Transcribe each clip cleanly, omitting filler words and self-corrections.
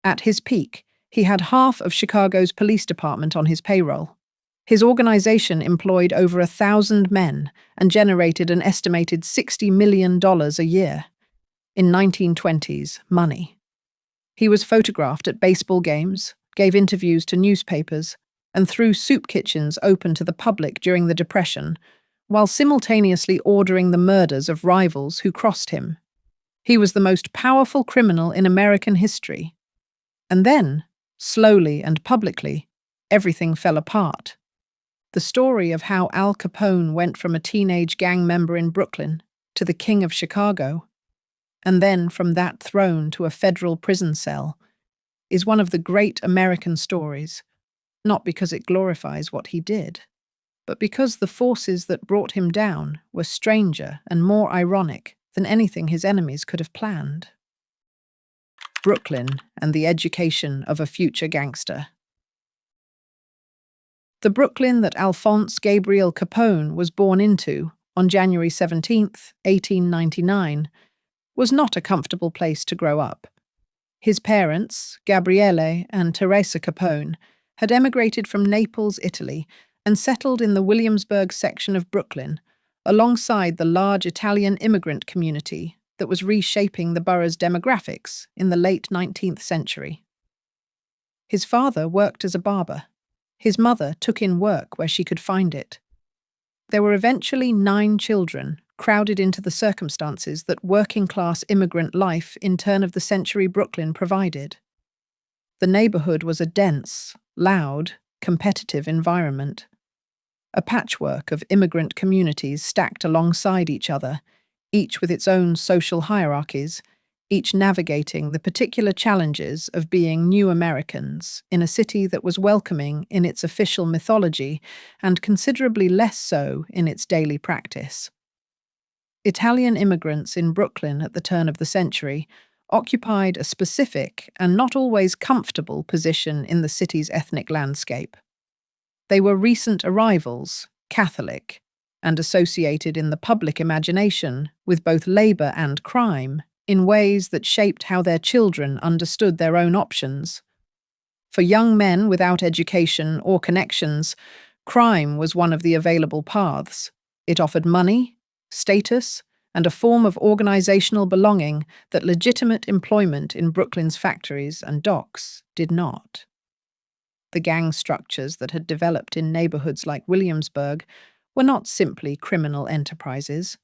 At his peak, he had half of Chicago's police department on his payroll. His organization employed over 1,000 men and generated an estimated $60 million a year in 1920s money. He was photographed at baseball games, gave interviews to newspapers, and threw soup kitchens open to the public during the Depression, while simultaneously ordering the murders of rivals who crossed him. He was the most powerful criminal in American history. And then, slowly and publicly, everything fell apart. The story of how Al Capone went from a teenage gang member in Brooklyn to the king of Chicago, and then from that throne to a federal prison cell, is one of the great American stories, not because it glorifies what he did, but because the forces that brought him down were stranger and more ironic than anything his enemies could have planned. Brooklyn and the education of a future gangster. The Brooklyn that Alphonse Gabriel Capone was born into on January 17, 1899, was not a comfortable place to grow up. His parents, Gabriele and Teresa Capone, had emigrated from Naples, Italy, and settled in the Williamsburg section of Brooklyn, alongside the large Italian immigrant community that was reshaping the borough's demographics in the late 19th century. His father worked as a barber. His mother took in work where she could find it. There were eventually 9 children, crowded into the circumstances that working-class immigrant life in turn-of-the-century Brooklyn provided. The neighborhood was a dense, loud, competitive environment. A patchwork of immigrant communities stacked alongside each other, each with its own social hierarchies, each navigating the particular challenges of being new Americans in a city that was welcoming in its official mythology and considerably less so in its daily practice. Italian immigrants in Brooklyn at the turn of the century occupied a specific and not always comfortable position in the city's ethnic landscape. They were recent arrivals, Catholic, and associated in the public imagination with both labor and crime in ways that shaped how their children understood their own options. For young men without education or connections, crime was one of the available paths. It offered money, status, and a form of organizational belonging that legitimate employment in Brooklyn's factories and docks did not. The gang structures that had developed in neighborhoods like Williamsburg were not simply criminal enterprises.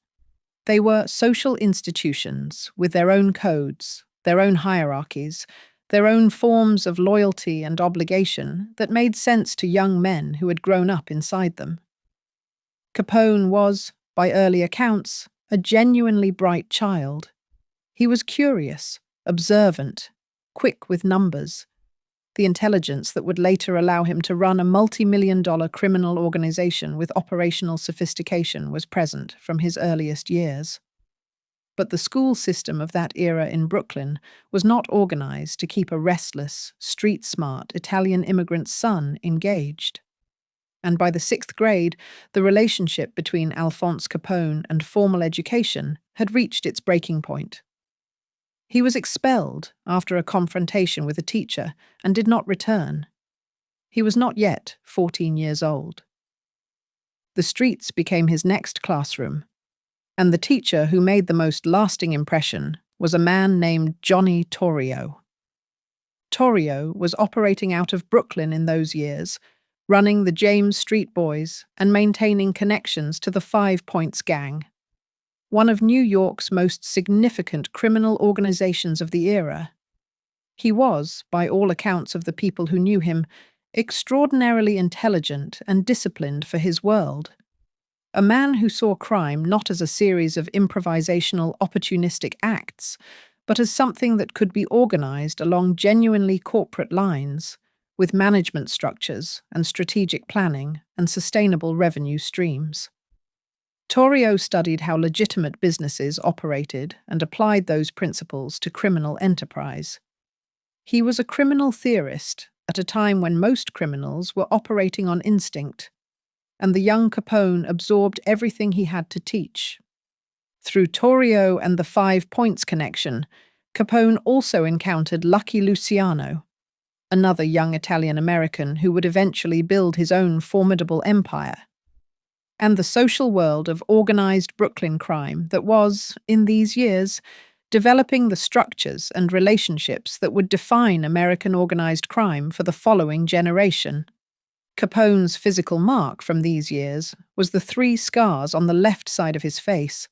They were social institutions with their own codes, their own hierarchies, their own forms of loyalty and obligation that made sense to young men who had grown up inside them. Capone was, by early accounts, a genuinely bright child. He was curious, observant, quick with numbers. The intelligence that would later allow him to run a multi-million-dollar criminal organization with operational sophistication was present from his earliest years. But the school system of that era in Brooklyn was not organized to keep a restless, street-smart Italian immigrant son engaged. And by the 6th grade, the relationship between Alphonse Capone and formal education had reached its breaking point. He was expelled after a confrontation with a teacher and did not return. He was not yet 14 years old. The streets became his next classroom, and the teacher who made the most lasting impression was a man named Johnny Torrio. Torrio was operating out of Brooklyn in those years, running the James Street Boys and maintaining connections to the 5 Points Gang, one of New York's most significant criminal organizations of the era. He was, by all accounts of the people who knew him, extraordinarily intelligent and disciplined for his world. A man who saw crime not as a series of improvisational, opportunistic acts, but as something that could be organized along genuinely corporate lines, with management structures and strategic planning and sustainable revenue streams. Torrio studied how legitimate businesses operated and applied those principles to criminal enterprise. He was a criminal theorist at a time when most criminals were operating on instinct, and the young Capone absorbed everything he had to teach. Through Torrio and the 5 Points connection, Capone also encountered Lucky Luciano, another young Italian-American who would eventually build his own formidable empire, and the social world of organized Brooklyn crime that was, in these years, developing the structures and relationships that would define American organized crime for the following generation. Capone's physical mark from these years was the 3 scars on the left side of his face,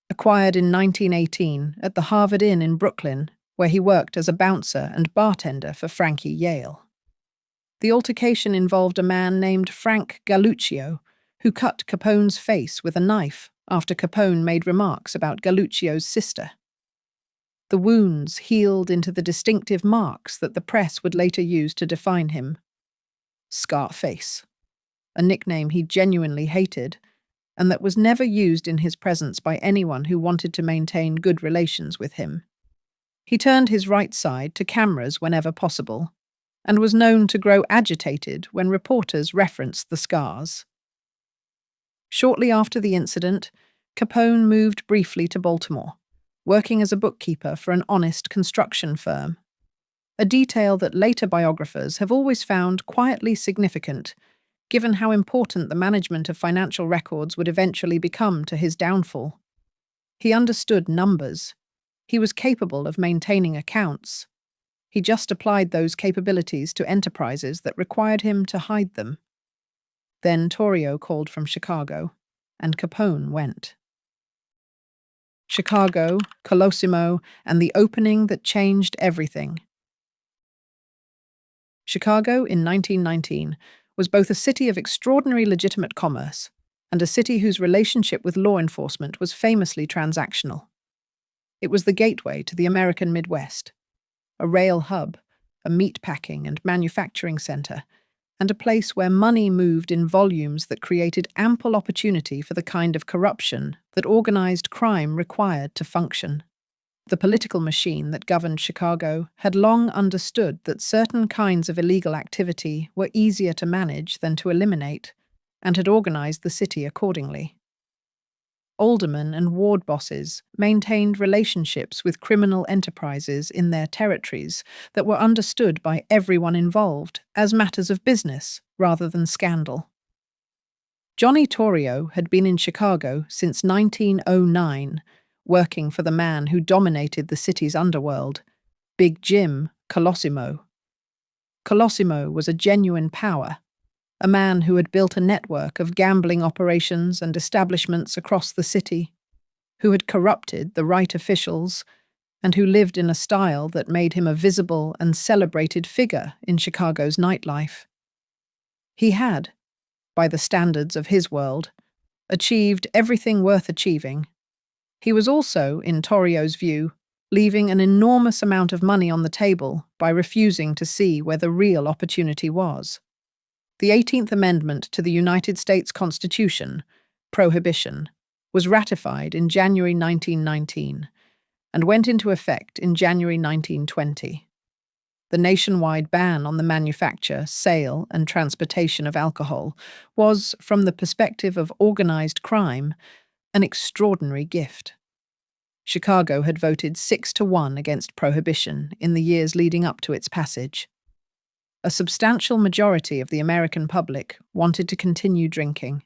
acquired in 1918 at the Harvard Inn in Brooklyn, where he worked as a bouncer and bartender for Frankie Yale. The altercation involved a man named Frank Galluccio, who cut Capone's face with a knife after Capone made remarks about Galluccio's sister. The wounds healed into the distinctive marks that the press would later use to define him. Scarface, a nickname he genuinely hated, and that was never used in his presence by anyone who wanted to maintain good relations with him. He turned his right side to cameras whenever possible, and was known to grow agitated when reporters referenced the scars. Shortly after the incident, Capone moved briefly to Baltimore, working as a bookkeeper for an honest construction firm, a detail that later biographers have always found quietly significant, given how important the management of financial records would eventually become to his downfall. He understood numbers. He was capable of maintaining accounts. He just applied those capabilities to enterprises that required him to hide them. Then Torrio called from Chicago, and Capone went. Chicago, Colosimo, and the opening that changed everything. Chicago, in 1919, was both a city of extraordinary legitimate commerce and a city whose relationship with law enforcement was famously transactional. It was the gateway to the American Midwest, a rail hub, a meatpacking and manufacturing center, and a place where money moved in volumes that created ample opportunity for the kind of corruption that organized crime required to function. The political machine that governed Chicago had long understood that certain kinds of illegal activity were easier to manage than to eliminate, and had organized the city accordingly. Aldermen and ward bosses maintained relationships with criminal enterprises in their territories that were understood by everyone involved as matters of business rather than scandal. Johnny Torrio had been in Chicago since 1909, working for the man who dominated the city's underworld, Big Jim Colosimo. Colosimo was a genuine power, a man who had built a network of gambling operations and establishments across the city, who had corrupted the right officials, and who lived in a style that made him a visible and celebrated figure in Chicago's nightlife. He had, by the standards of his world, achieved everything worth achieving. He was also, in Torrio's view, leaving an enormous amount of money on the table by refusing to see where the real opportunity was. The 18th Amendment to the United States Constitution, Prohibition, was ratified in January 1919 and went into effect in January 1920. The nationwide ban on the manufacture, sale, and transportation of alcohol was, from the perspective of organized crime, an extraordinary gift. Chicago had voted 6-1 against prohibition in the years leading up to its passage. A substantial majority of the American public wanted to continue drinking.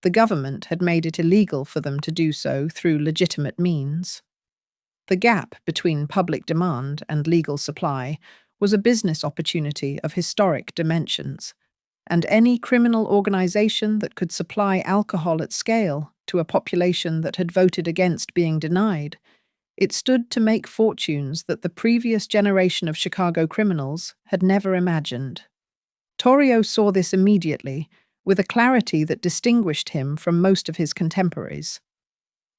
The government had made it illegal for them to do so through legitimate means. The gap between public demand and legal supply was a business opportunity of historic dimensions, and any criminal organization that could supply alcohol at scale to a population that had voted against being denied, it stood to make fortunes that the previous generation of Chicago criminals had never imagined. Torrio saw this immediately, with a clarity that distinguished him from most of his contemporaries.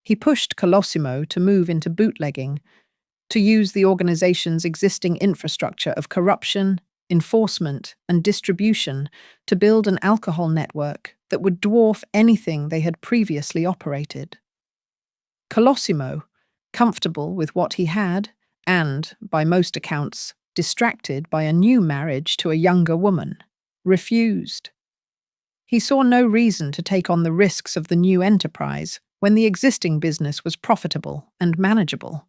He pushed Colosimo to move into bootlegging, to use the organization's existing infrastructure of corruption, enforcement, and distribution to build an alcohol network that would dwarf anything they had previously operated. Colosimo, comfortable with what he had, and, by most accounts, distracted by a new marriage to a younger woman, refused. He saw no reason to take on the risks of the new enterprise when the existing business was profitable and manageable.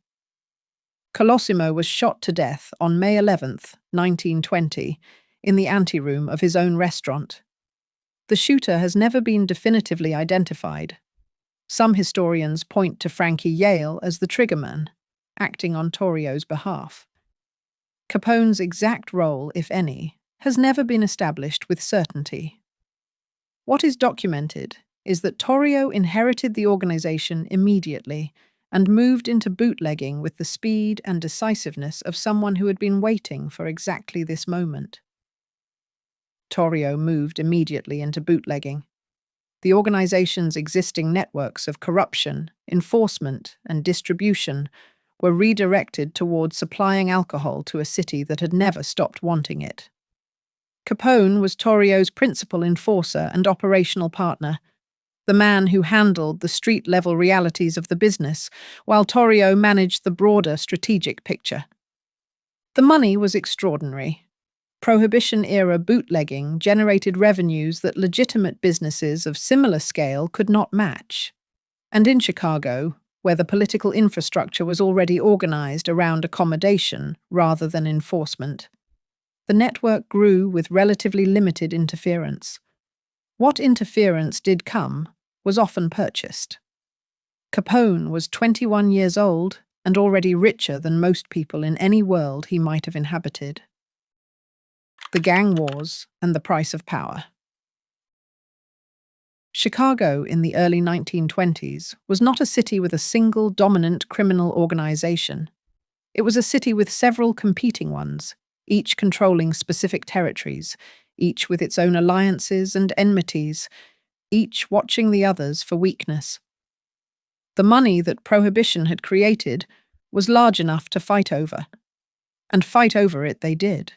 Colosimo was shot to death on May 11th, 1920, in the anteroom of his own restaurant. The shooter has never been definitively identified. Some historians point to Frankie Yale as the triggerman, acting on Torrio's behalf. Capone's exact role, if any, has never been established with certainty. What is documented is that Torrio inherited the organization immediately and moved into bootlegging with the speed and decisiveness of someone who had been waiting for exactly this moment. Torrio moved immediately into bootlegging. The organization's existing networks of corruption, enforcement, and distribution were redirected towards supplying alcohol to a city that had never stopped wanting it. Capone was Torrio's principal enforcer and operational partner, the man who handled the street-level realities of the business, while Torrio managed the broader strategic picture. The money was extraordinary. Prohibition-era bootlegging generated revenues that legitimate businesses of similar scale could not match. And in Chicago, where the political infrastructure was already organized around accommodation rather than enforcement, the network grew with relatively limited interference. What interference did come was often purchased. Capone was 21 years old and already richer than most people in any world he might have inhabited. The gang wars and the price of power. Chicago in the early 1920s was not a city with a single dominant criminal organization. It was a city with several competing ones, each controlling specific territories, each with its own alliances and enmities, each watching the others for weakness. The money that Prohibition had created was large enough to fight over, and fight over it they did.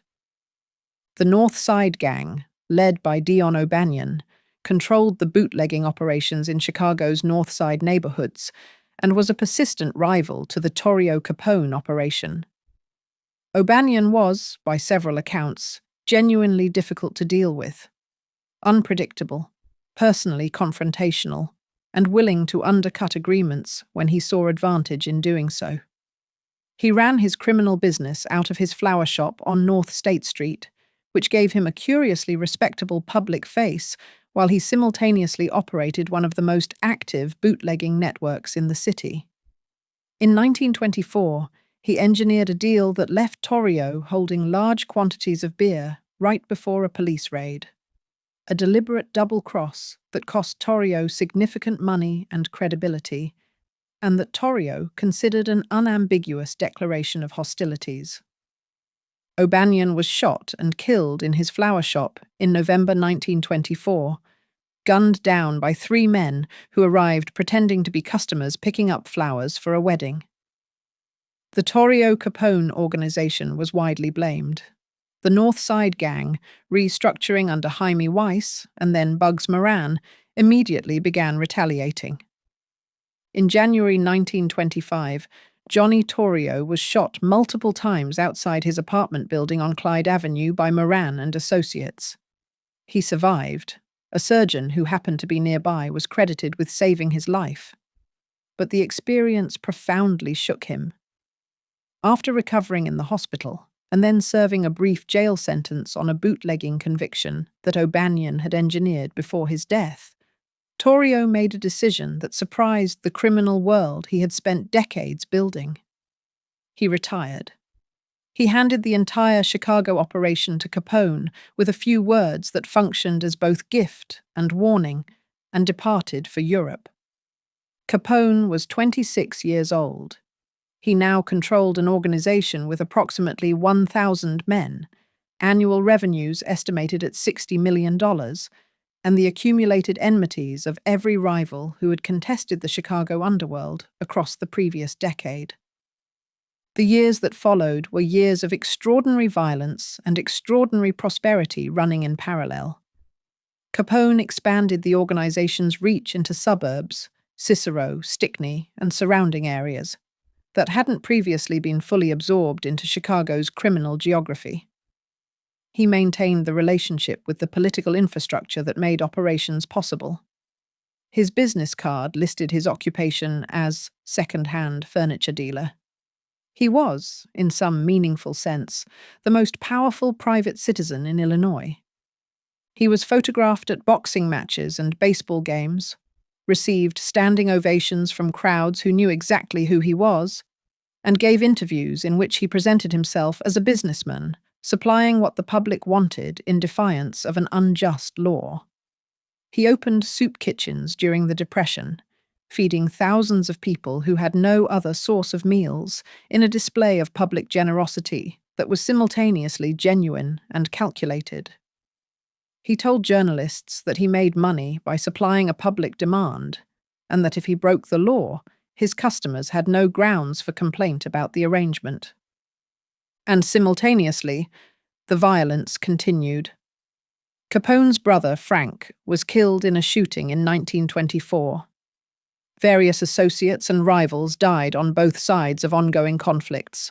The North Side Gang, led by Dion O'Banion, controlled the bootlegging operations in Chicago's North Side neighborhoods and was a persistent rival to the Torrio Capone operation. O'Banion was, by several accounts, genuinely difficult to deal with. Unpredictable, personally confrontational, and willing to undercut agreements when he saw advantage in doing so. He ran his criminal business out of his flower shop on North State Street, which gave him a curiously respectable public face while he simultaneously operated one of the most active bootlegging networks in the city. In 1924, he engineered a deal that left Torrio holding large quantities of beer right before a police raid. A deliberate double cross that cost Torrio significant money and credibility, and that Torrio considered an unambiguous declaration of hostilities. O'Banion was shot and killed in his flower shop in November 1924, gunned down by 3 men who arrived pretending to be customers picking up flowers for a wedding. The Torrio Capone organization was widely blamed. The North Side Gang, restructuring under Jaime Weiss and then Bugs Moran, immediately began retaliating. In January 1925, Johnny Torrio was shot multiple times outside his apartment building on Clyde Avenue by Moran and associates. He survived. A surgeon who happened to be nearby was credited with saving his life. But the experience profoundly shook him. After recovering in the hospital, and then serving a brief jail sentence on a bootlegging conviction that O'Banion had engineered before his death, Torrio made a decision that surprised the criminal world he had spent decades building. He retired. He handed the entire Chicago operation to Capone with a few words that functioned as both gift and warning, and departed for Europe. Capone was 26 years old. He now controlled an organization with approximately 1,000 men, annual revenues estimated at $60 million, and the accumulated enmities of every rival who had contested the Chicago underworld across the previous decade. The years that followed were years of extraordinary violence and extraordinary prosperity running in parallel. Capone expanded the organization's reach into suburbs, Cicero, Stickney, and surrounding areas, that hadn't previously been fully absorbed into Chicago's criminal geography. He maintained the relationship with the political infrastructure that made operations possible. His business card listed his occupation as second-hand furniture dealer. He was, in some meaningful sense, the most powerful private citizen in Illinois. He was photographed at boxing matches and baseball games, received standing ovations from crowds who knew exactly who he was, and gave interviews in which he presented himself as a businessman, supplying what the public wanted in defiance of an unjust law. He opened soup kitchens during the Depression, feeding thousands of people who had no other source of meals in a display of public generosity that was simultaneously genuine and calculated. He told journalists that he made money by supplying a public demand, and that if he broke the law, his customers had no grounds for complaint about the arrangement. And simultaneously, the violence continued. Capone's brother, Frank, was killed in a shooting in 1924. Various associates and rivals died on both sides of ongoing conflicts.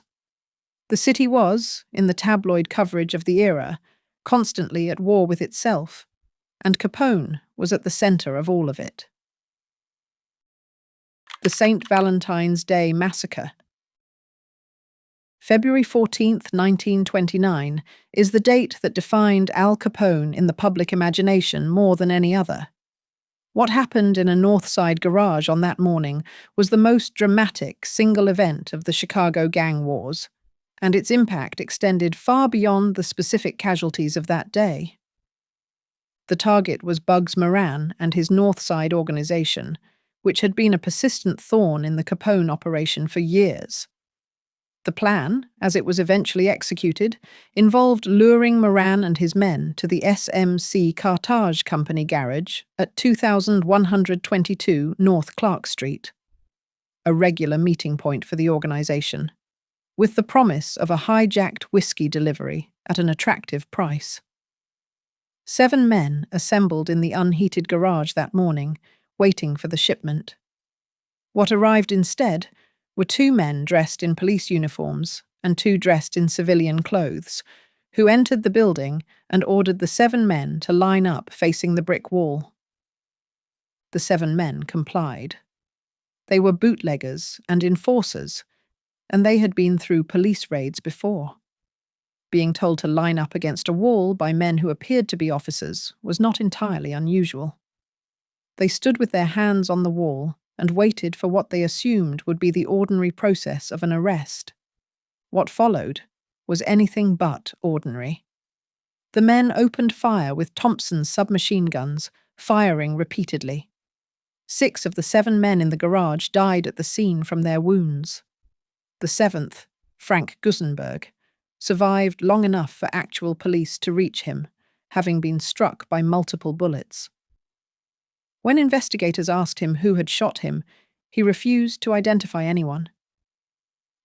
The city was, in the tabloid coverage of the era, constantly at war with itself, and Capone was at the center of all of it. The St. Valentine's Day Massacre. February 14, 1929, is the date that defined Al Capone in the public imagination more than any other. What happened in a North Side garage on that morning was the most dramatic single event of the Chicago gang wars, and its impact extended far beyond the specific casualties of that day. The target was Bugs Moran and his North Side organization, which had been a persistent thorn in the Capone operation for years. The plan, as it was eventually executed, involved luring Moran and his men to the SMC Cartage Company garage at 2122 North Clark Street, a regular meeting point for the organization, with the promise of a hijacked whiskey delivery at an attractive price. 7 men assembled in the unheated garage that morning, waiting for the shipment. What arrived instead were 2 men dressed in police uniforms and 2 dressed in civilian clothes, who entered the building and ordered the 7 men to line up facing the brick wall. The 7 men complied. They were bootleggers and enforcers, and they had been through police raids before. Being told to line up against a wall by men who appeared to be officers was not entirely unusual. They stood with their hands on the wall and waited for what they assumed would be the ordinary process of an arrest. What followed was anything but ordinary. The men opened fire with Thompson's submachine guns, firing repeatedly. 6 of the 7 men in the garage died at the scene from their wounds. The 7th, Frank Gusenberg, survived long enough for actual police to reach him, having been struck by multiple bullets. When investigators asked him who had shot him, he refused to identify anyone.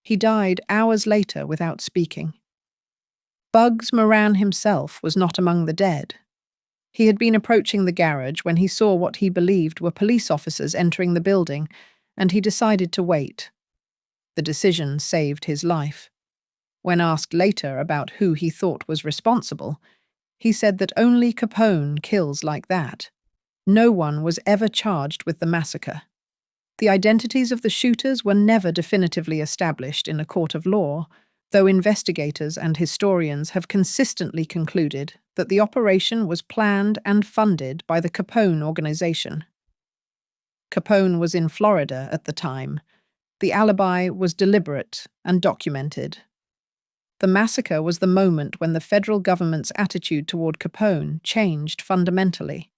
He died hours later without speaking. Bugs Moran himself was not among the dead. He had been approaching the garage when he saw what he believed were police officers entering the building, and he decided to wait. The decision saved his life. When asked later about who he thought was responsible, he said that only Capone kills like that. No one was ever charged with the massacre. The identities of the shooters were never definitively established in a court of law, though investigators and historians have consistently concluded that the operation was planned and funded by the Capone organization. Capone was in Florida at the time. The alibi was deliberate and documented. The massacre was the moment when the federal government's attitude toward Capone changed fundamentally.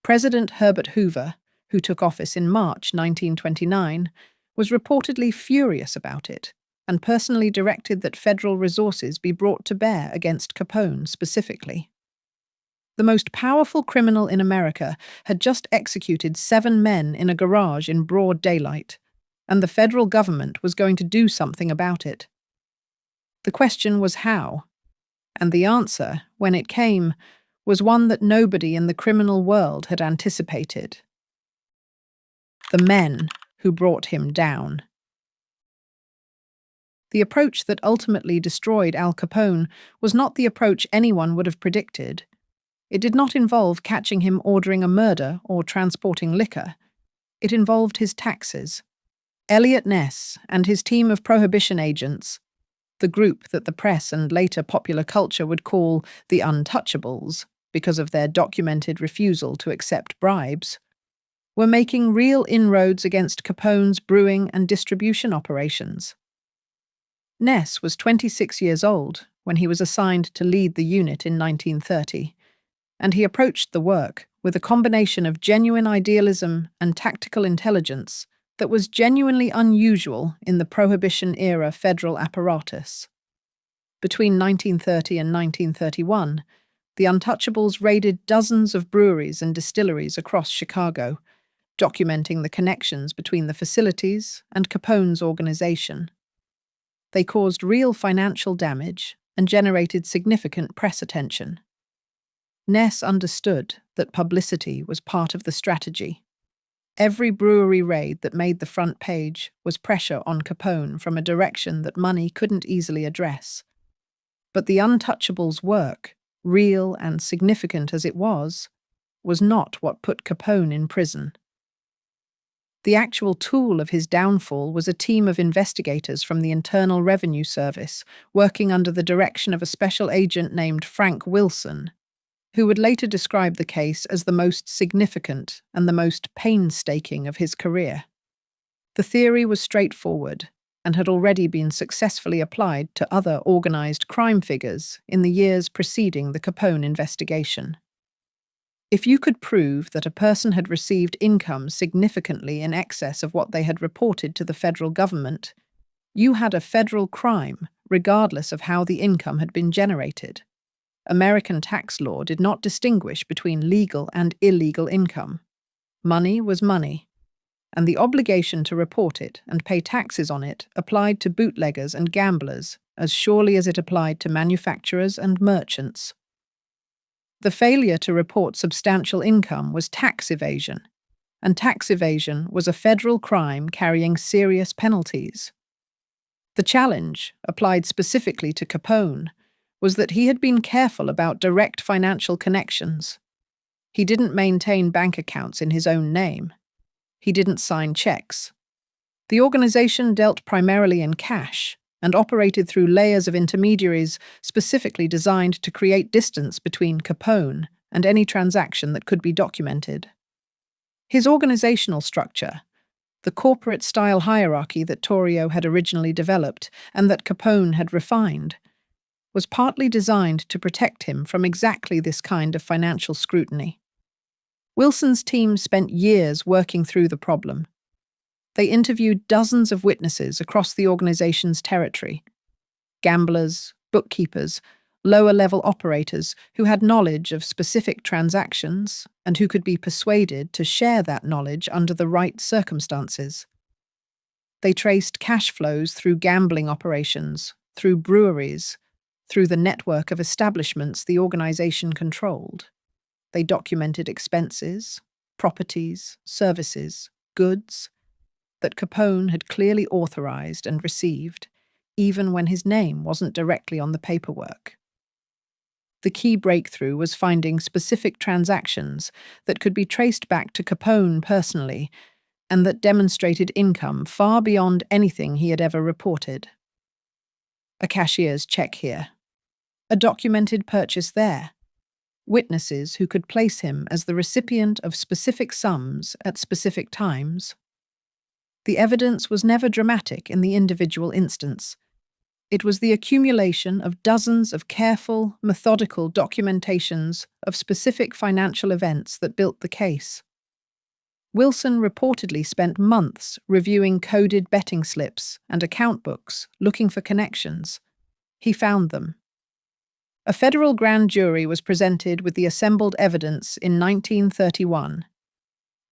President Herbert Hoover, who took office in March 1929, was reportedly furious about it and personally directed that federal resources be brought to bear against Capone specifically. The most powerful criminal in America had just executed 7 men in a garage in broad daylight, and the federal government was going to do something about it. The question was how, and the answer, when it came, was one that nobody in the criminal world had anticipated. The men who brought him down. The approach that ultimately destroyed Al Capone was not the approach anyone would have predicted. It did not involve catching him ordering a murder or transporting liquor. It involved his taxes. Eliot Ness and his team of prohibition agents, the group that the press and later popular culture would call the Untouchables because of their documented refusal to accept bribes, were making real inroads against Capone's brewing and distribution operations. Ness was 26 years old when he was assigned to lead the unit in 1930, and he approached the work with a combination of genuine idealism and tactical intelligence that was genuinely unusual in the Prohibition-era federal apparatus. Between 1930 and 1931, the Untouchables raided dozens of breweries and distilleries across Chicago, documenting the connections between the facilities and Capone's organization. They caused real financial damage and generated significant press attention. Ness understood that publicity was part of the strategy. Every brewery raid that made the front page was pressure on Capone from a direction that money couldn't easily address. But the Untouchables' work, real and significant as it was not what put Capone in prison. The actual tool of his downfall was a team of investigators from the Internal Revenue Service, working under the direction of a special agent named Frank Wilson, who would later describe the case as the most significant and the most painstaking of his career. The theory was straightforward and had already been successfully applied to other organized crime figures in the years preceding the Capone investigation. If you could prove that a person had received income significantly in excess of what they had reported to the federal government, you had a federal crime, regardless of how the income had been generated. American tax law did not distinguish between legal and illegal income. Money was money, and the obligation to report it and pay taxes on it applied to bootleggers and gamblers as surely as it applied to manufacturers and merchants. The failure to report substantial income was tax evasion, and tax evasion was a federal crime carrying serious penalties. The challenge, applied specifically to Capone, was that he had been careful about direct financial connections. He didn't maintain bank accounts in his own name. He didn't sign checks. The organization dealt primarily in cash and operated through layers of intermediaries specifically designed to create distance between Capone and any transaction that could be documented. His organizational structure, the corporate-style hierarchy that Torrio had originally developed and that Capone had refined, was partly designed to protect him from exactly this kind of financial scrutiny. Wilson's team spent years working through the problem. They interviewed dozens of witnesses across the organization's territory: gamblers, bookkeepers, lower-level operators who had knowledge of specific transactions and who could be persuaded to share that knowledge under the right circumstances. They traced cash flows through gambling operations, through breweries, through the network of establishments the organization controlled. They documented expenses, properties, services, goods that Capone had clearly authorized and received, even when his name wasn't directly on the paperwork. The key breakthrough was finding specific transactions that could be traced back to Capone personally and that demonstrated income far beyond anything he had ever reported. A cashier's check here. A documented purchase there. Witnesses who could place him as the recipient of specific sums at specific times. The evidence was never dramatic in the individual instance. It was the accumulation of dozens of careful, methodical documentations of specific financial events that built the case. Wilson reportedly spent months reviewing coded betting slips and account books, looking for connections. He found them. A federal grand jury was presented with the assembled evidence in 1931.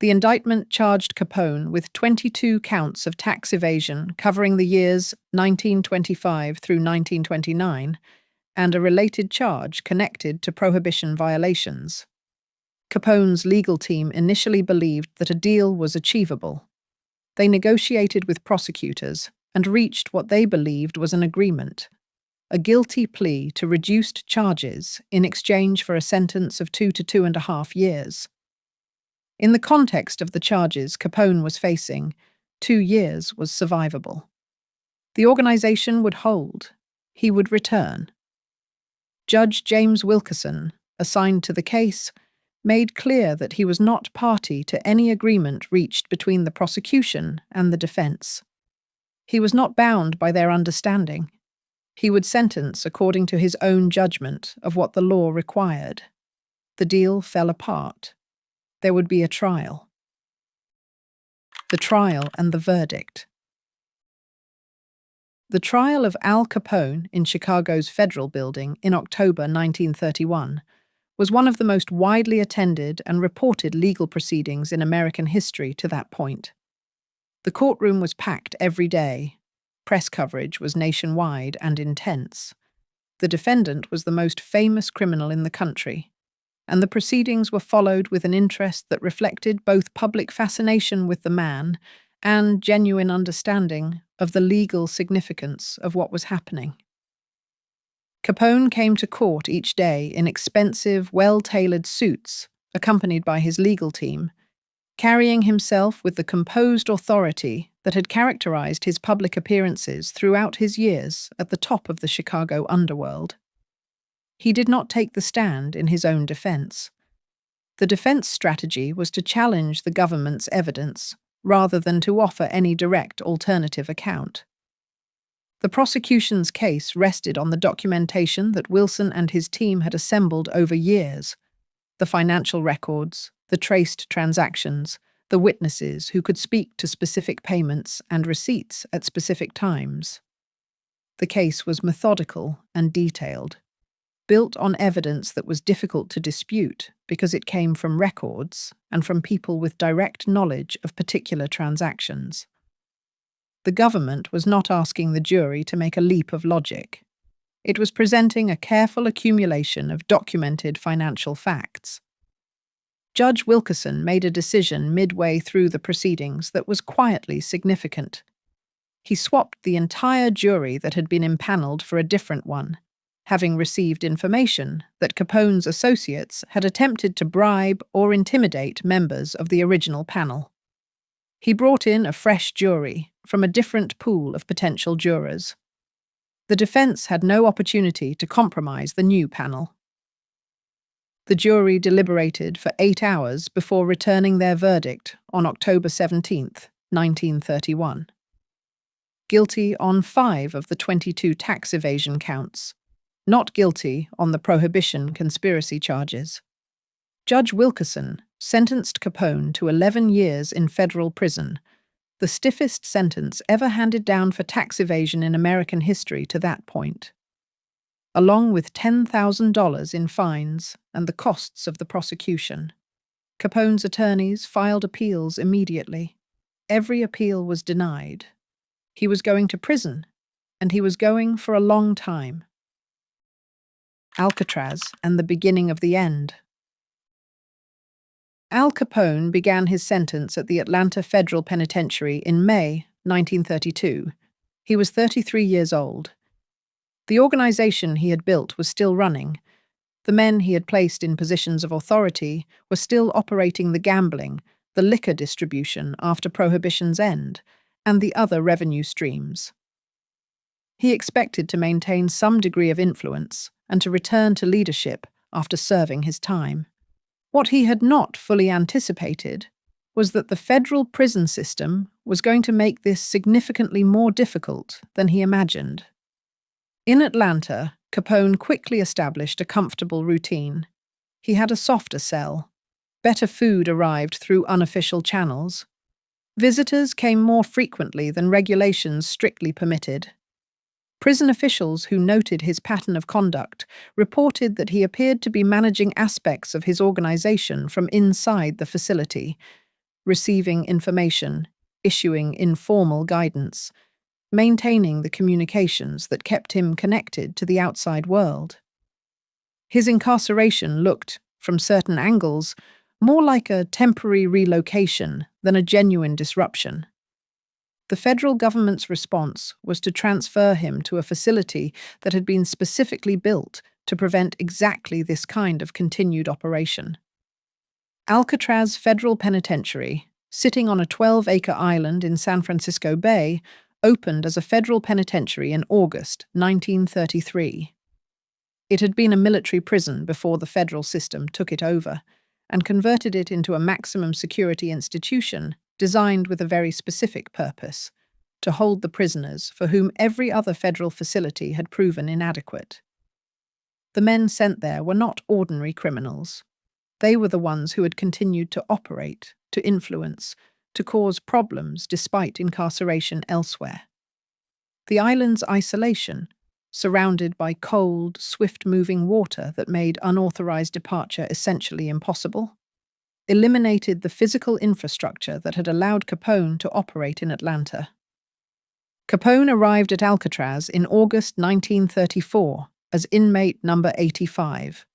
The indictment charged Capone with 22 counts of tax evasion covering the years 1925 through 1929, and a related charge connected to prohibition violations. Capone's legal team initially believed that a deal was achievable. They negotiated with prosecutors and reached what they believed was an agreement: a guilty plea to reduced charges in exchange for a sentence of 2 to 2.5 years. In the context of the charges Capone was facing, 2 years was survivable. The organization would hold. He would return. Judge James Wilkerson, assigned to the case, made clear that he was not party to any agreement reached between the prosecution and the defense. He was not bound by their understanding. He would sentence according to his own judgment of what the law required. The deal fell apart. There would be a trial. The trial and the verdict. The trial of Al Capone in Chicago's Federal Building in October 1931 was one of the most widely attended and reported legal proceedings in American history to that point. The courtroom was packed every day. Press coverage was nationwide and intense. The defendant was the most famous criminal in the country, and the proceedings were followed with an interest that reflected both public fascination with the man and genuine understanding of the legal significance of what was happening. Capone came to court each day in expensive, well-tailored suits, accompanied by his legal team, carrying himself with the composed authority that had characterized his public appearances throughout his years at the top of the Chicago underworld. He did not take the stand in his own defense. The defense strategy was to challenge the government's evidence rather than to offer any direct alternative account. The prosecution's case rested on the documentation that Wilson and his team had assembled over years: the financial records, the traced transactions, the witnesses who could speak to specific payments and receipts at specific times. The case was methodical and detailed, built on evidence that was difficult to dispute because it came from records and from people with direct knowledge of particular transactions. The government was not asking the jury to make a leap of logic. It was presenting a careful accumulation of documented financial facts. Judge Wilkerson made a decision midway through the proceedings that was quietly significant. He swapped the entire jury that had been impaneled for a different one, having received information that Capone's associates had attempted to bribe or intimidate members of the original panel. He brought in a fresh jury from a different pool of potential jurors. The defense had no opportunity to compromise the new panel. The jury deliberated for 8 hours before returning their verdict on October 17, 1931. Guilty on 5 of the 22 tax evasion counts, not guilty on the prohibition conspiracy charges. Judge Wilkerson sentenced Capone to 11 years in federal prison, the stiffest sentence ever handed down for tax evasion in American history to that point. Along with $10,000 in fines and the costs of the prosecution, Capone's attorneys filed appeals immediately. Every appeal was denied. He was going to prison, and he was going for a long time. Alcatraz and the beginning of the end. Al Capone began his sentence at the Atlanta Federal Penitentiary in May 1932. He was 33 years old. The organization he had built was still running. The men he had placed in positions of authority were still operating the gambling, the liquor distribution after Prohibition's end, and the other revenue streams. He expected to maintain some degree of influence and to return to leadership after serving his time. What he had not fully anticipated was that the federal prison system was going to make this significantly more difficult than he imagined. In Atlanta, Capone quickly established a comfortable routine. He had a softer cell. Better food arrived through unofficial channels. Visitors came more frequently than regulations strictly permitted. Prison officials who noted his pattern of conduct reported that he appeared to be managing aspects of his organization from inside the facility, receiving information, issuing informal guidance, maintaining the communications that kept him connected to the outside world. His incarceration looked, from certain angles, more like a temporary relocation than a genuine disruption. The federal government's response was to transfer him to a facility that had been specifically built to prevent exactly this kind of continued operation. Alcatraz Federal Penitentiary sitting on a 12-acre island in San Francisco Bay, opened as a federal penitentiary in August 1933. It had been a military prison before the federal system took it over and converted it into a maximum security institution designed with a very specific purpose: to hold the prisoners for whom every other federal facility had proven inadequate. The men sent there were not ordinary criminals. They were the ones who had continued to operate, to influence, to cause problems despite incarceration elsewhere. The island's isolation, surrounded by cold, swift-moving water that made unauthorized departure essentially impossible, eliminated the physical infrastructure that had allowed Capone to operate in Atlanta. Capone arrived at Alcatraz in August 1934 as inmate number 85.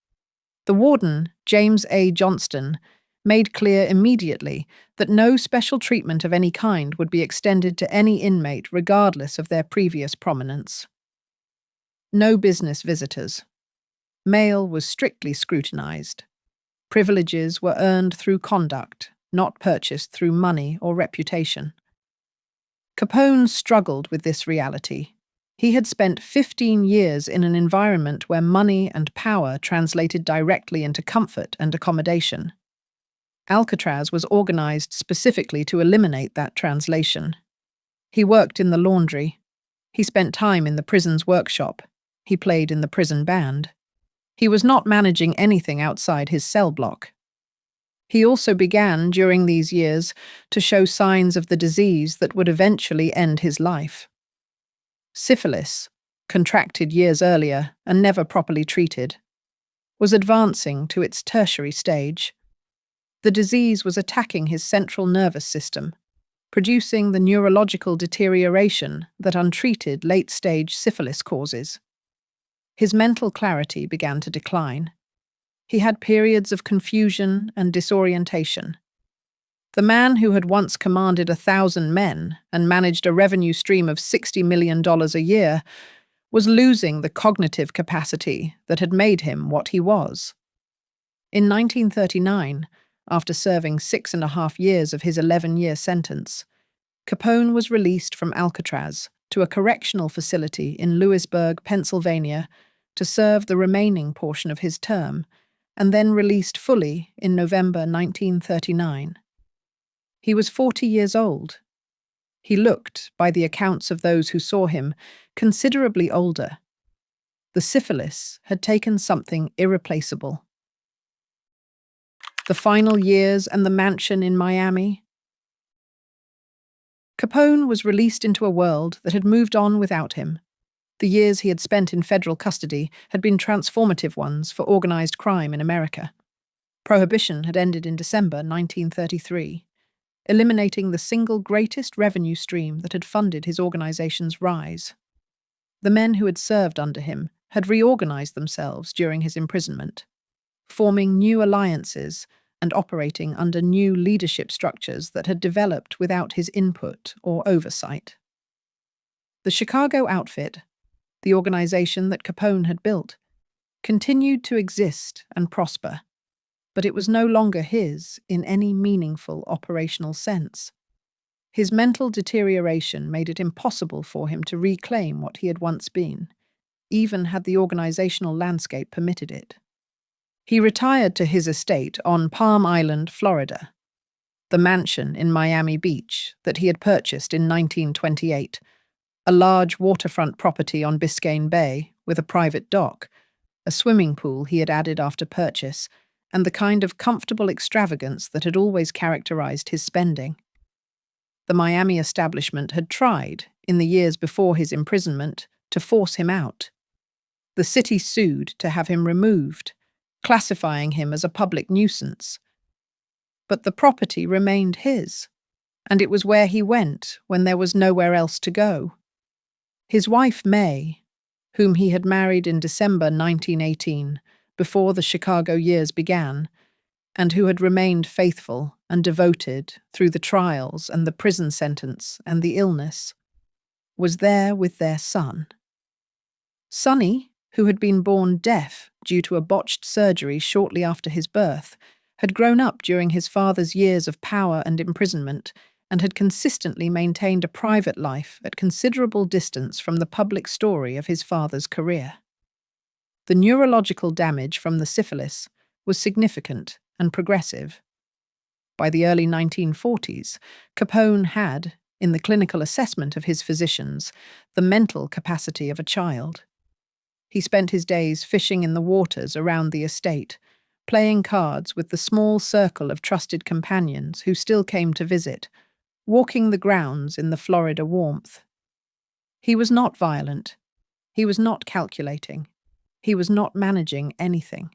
The warden, James A. Johnston, made clear immediately that no special treatment of any kind would be extended to any inmate regardless of their previous prominence. No business visitors. Mail was strictly scrutinized. Privileges were earned through conduct, not purchased through money or reputation. Capone struggled with this reality. He had spent 15 years in an environment where money and power translated directly into comfort and accommodation. Alcatraz was organized specifically to eliminate that translation. He worked in the laundry. He spent time in the prison's workshop. He played in the prison band. He was not managing anything outside his cell block. He also began, during these years, to show signs of the disease that would eventually end his life. Syphilis, contracted years earlier and never properly treated, was advancing to its tertiary stage. The disease was attacking his central nervous system, producing the neurological deterioration that untreated late-stage syphilis causes. His mental clarity began to decline. He had periods of confusion and disorientation. The man who had once commanded 1,000 men and managed a revenue stream of $60 million a year was losing the cognitive capacity that had made him what he was. In 1939, after serving 6.5 years of his 11-year sentence, Capone was released from Alcatraz to a correctional facility in Lewisburg, Pennsylvania, to serve the remaining portion of his term, and then released fully in November 1939. He was 40 years old. He looked, by the accounts of those who saw him, considerably older. The syphilis had taken something irreplaceable. The final years and the mansion in Miami. Capone was released into a world that had moved on without him. The years he had spent in federal custody had been transformative ones for organized crime in America. Prohibition had ended in December 1933, eliminating the single greatest revenue stream that had funded his organization's rise. The men who had served under him had reorganized themselves during his imprisonment, forming new alliances and operating under new leadership structures that had developed without his input or oversight. The Chicago outfit, the organization that Capone had built, continued to exist and prosper, but it was no longer his in any meaningful operational sense. His mental deterioration made it impossible for him to reclaim what he had once been, even had the organizational landscape permitted it. He retired to his estate on Palm Island, Florida, the mansion in Miami Beach that he had purchased in 1928, a large waterfront property on Biscayne Bay with a private dock, a swimming pool he had added after purchase, and the kind of comfortable extravagance that had always characterized his spending. The Miami establishment had tried, in the years before his imprisonment, to force him out. The city sued to have him removed, classifying him as a public nuisance. But the property remained his, and it was where he went when there was nowhere else to go. His wife, May, whom he had married in December 1918, before the Chicago years began, and who had remained faithful and devoted through the trials and the prison sentence and the illness, was there with their son. Sonny, who had been born deaf due to a botched surgery shortly after his birth, had grown up during his father's years of power and imprisonment, and had consistently maintained a private life at considerable distance from the public story of his father's career. The neurological damage from the syphilis was significant and progressive. By the early 1940s, Capone had, in the clinical assessment of his physicians, the mental capacity of a child. He spent his days fishing in the waters around the estate, playing cards with the small circle of trusted companions who still came to visit, walking the grounds in the Florida warmth. He was not violent. He was not calculating. He was not managing anything.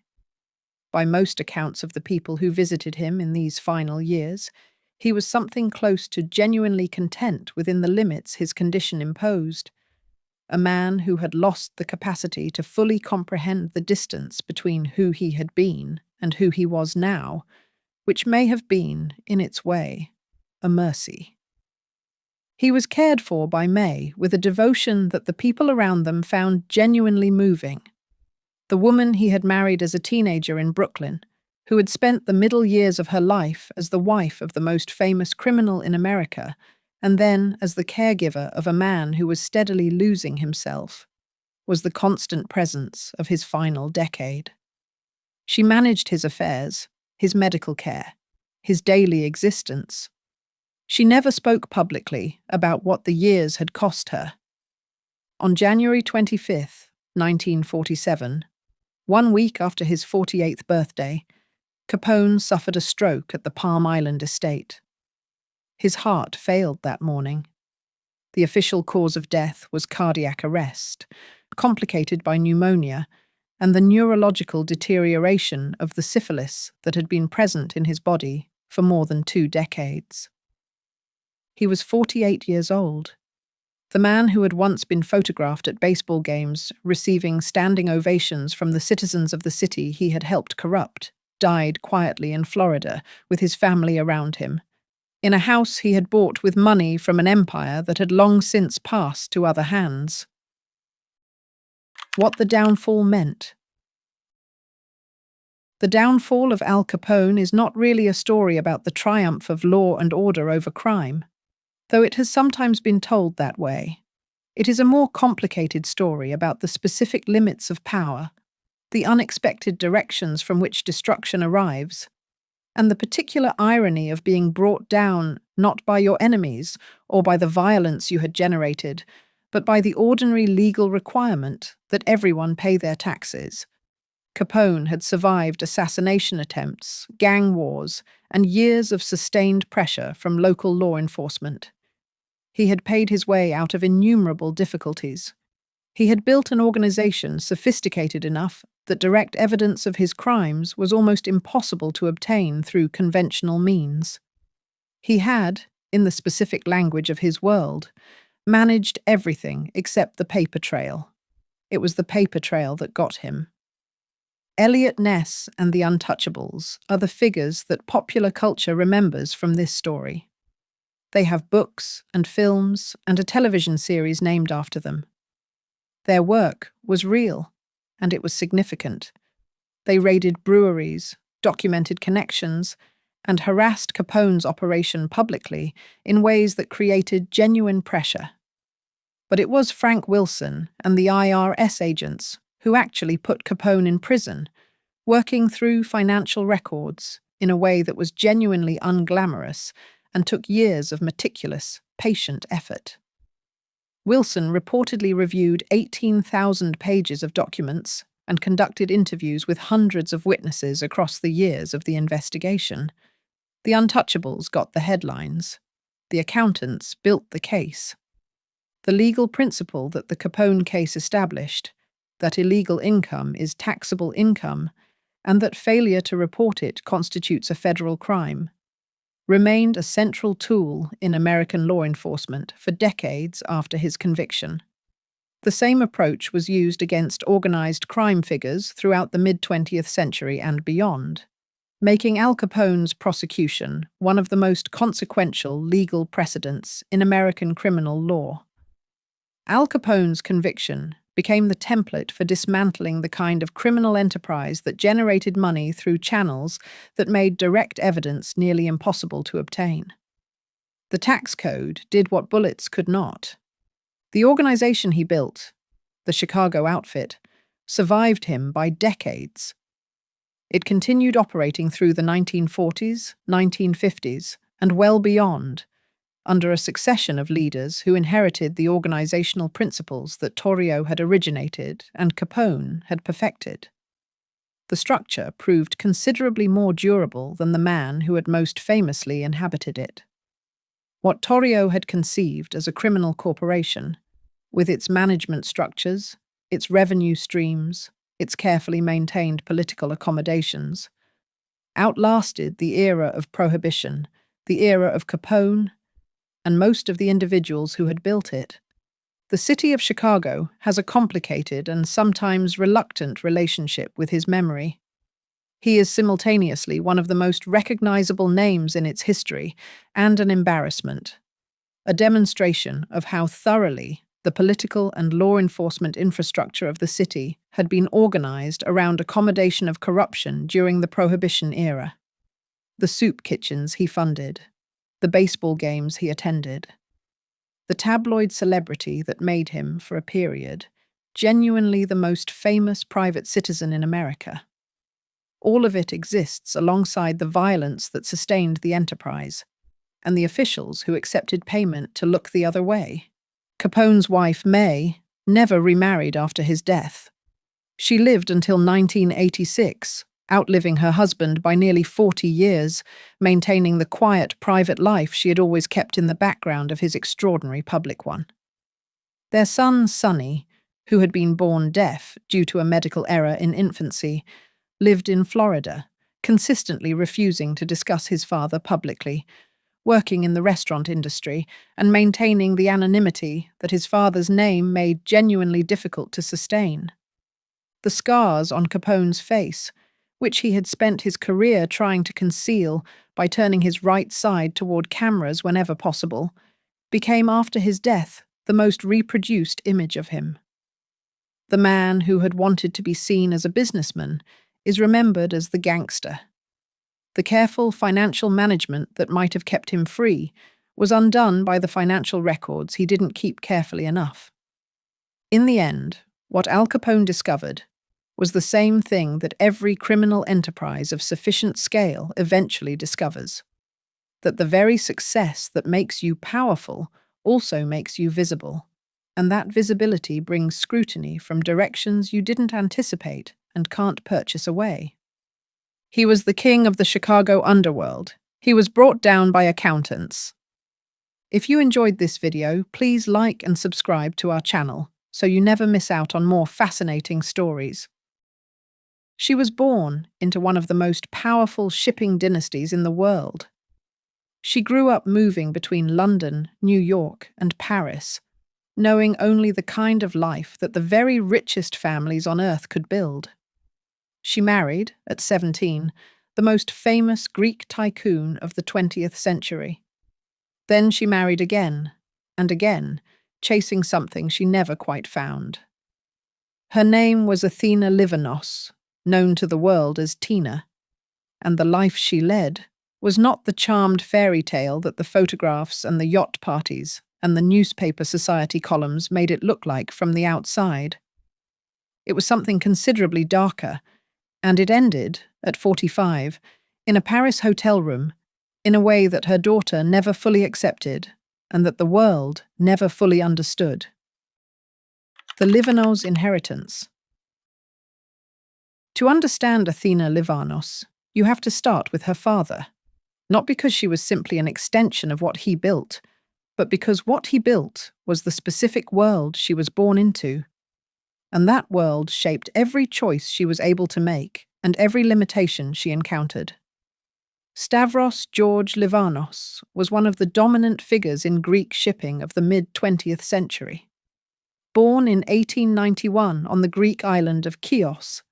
By most accounts of the people who visited him in these final years, he was something close to genuinely content within the limits his condition imposed. A man who had lost the capacity to fully comprehend the distance between who he had been and who he was now, which may have been, in its way, a mercy. He was cared for by May with a devotion that the people around them found genuinely moving. The woman he had married as a teenager in Brooklyn, who had spent the middle years of her life as the wife of the most famous criminal in America, and then as the caregiver of a man who was steadily losing himself, was the constant presence of his final decade. She managed his affairs, his medical care, his daily existence. She never spoke publicly about what the years had cost her. On January 25th, 1947, 1 week after his 48th birthday, Capone suffered a stroke at the Palm Island estate. His heart failed that morning. The official cause of death was cardiac arrest, complicated by pneumonia and the neurological deterioration of the syphilis that had been present in his body for more than 2 decades. He was 48 years old. The man who had once been photographed at baseball games, receiving standing ovations from the citizens of the city he had helped corrupt, died quietly in Florida with his family around him, in a house he had bought with money from an empire that had long since passed to other hands. What the downfall meant. The downfall of Al Capone is not really a story about the triumph of law and order over crime, though it has sometimes been told that way. It is a more complicated story about the specific limits of power, the unexpected directions from which destruction arrives, and the particular irony of being brought down not by your enemies or by the violence you had generated, but by the ordinary legal requirement that everyone pay their taxes. Capone had survived assassination attempts, gang wars, and years of sustained pressure from local law enforcement. He had paid his way out of innumerable difficulties. He had built an organization sophisticated enough that direct evidence of his crimes was almost impossible to obtain through conventional means. He had, in the specific language of his world, managed everything except the paper trail. It was the paper trail that got him. Eliot Ness and the Untouchables are the figures that popular culture remembers from this story. They have books and films and a television series named after them. Their work was real, and it was significant. They raided breweries, documented connections, and harassed Capone's operation publicly in ways that created genuine pressure. But it was Frank Wilson and the IRS agents who actually put Capone in prison, working through financial records in a way that was genuinely unglamorous and took years of meticulous, patient effort. Wilson reportedly reviewed 18,000 pages of documents and conducted interviews with hundreds of witnesses across the years of the investigation. The Untouchables got the headlines. The accountants built the case. The legal principle that the Capone case established, that illegal income is taxable income, and that failure to report it constitutes a federal crime, remained a central tool in American law enforcement for decades after his conviction. The same approach was used against organized crime figures throughout the mid-20th century and beyond, making Al Capone's prosecution one of the most consequential legal precedents in American criminal law. Al Capone's conviction became the template for dismantling the kind of criminal enterprise that generated money through channels that made direct evidence nearly impossible to obtain. The tax code did what bullets could not. The organization he built, the Chicago outfit, survived him by decades. It continued operating through the 1940s, 1950s, and well beyond, under a succession of leaders who inherited the organizational principles that Torrio had originated and Capone had perfected. The structure proved considerably more durable than the man who had most famously inhabited it. What Torrio had conceived as a criminal corporation, with its management structures, its revenue streams, its carefully maintained political accommodations, outlasted the era of Prohibition, the era of Capone, and most of the individuals who had built it. The city of Chicago has a complicated and sometimes reluctant relationship with his memory. He is simultaneously one of the most recognizable names in its history and an embarrassment, a demonstration of how thoroughly the political and law enforcement infrastructure of the city had been organized around accommodation of corruption during the Prohibition era. The soup kitchens he funded, the baseball games he attended, the tabloid celebrity that made him, for a period, genuinely the most famous private citizen in America. All of it exists alongside the violence that sustained the enterprise, and the officials who accepted payment to look the other way. Capone's wife, May, never remarried after his death. She lived until 1986, outliving her husband by nearly 40 years, maintaining the quiet, private life she had always kept in the background of his extraordinary public one. Their son, Sonny, who had been born deaf due to a medical error in infancy, lived in Florida, consistently refusing to discuss his father publicly, working in the restaurant industry and maintaining the anonymity that his father's name made genuinely difficult to sustain. The scars on Capone's face, which he had spent his career trying to conceal by turning his right side toward cameras whenever possible, became after his death the most reproduced image of him. The man who had wanted to be seen as a businessman is remembered as the gangster. The careful financial management that might have kept him free was undone by the financial records he didn't keep carefully enough. In the end, what Al Capone discovered was the same thing that every criminal enterprise of sufficient scale eventually discovers: that the very success that makes you powerful also makes you visible, and that visibility brings scrutiny from directions you didn't anticipate and can't purchase away. He was the king of the Chicago underworld. He was brought down by accountants. If you enjoyed this video, please like and subscribe to our channel so you never miss out on more fascinating stories. She was born into one of the most powerful shipping dynasties in the world. She grew up moving between London, New York, and Paris, knowing only the kind of life that the very richest families on earth could build. She married, at 17, the most famous Greek tycoon of the 20th century. Then she married again, and again, chasing something she never quite found. Her name was Athena Livanos, known to the world as Tina, and the life she led was not the charmed fairy tale that the photographs and the yacht parties and the newspaper society columns made it look like from the outside. It was something considerably darker, and it ended, at 45, in a Paris hotel room, in a way that her daughter never fully accepted and that the world never fully understood. The Livanos' inheritance. To understand Athena Livanos, you have to start with her father, not because she was simply an extension of what he built, but because what he built was the specific world she was born into. And that world shaped every choice she was able to make and every limitation she encountered. Stavros George Livanos was one of the dominant figures in Greek shipping of the mid-20th century. Born in 1891 on the Greek island of Chios,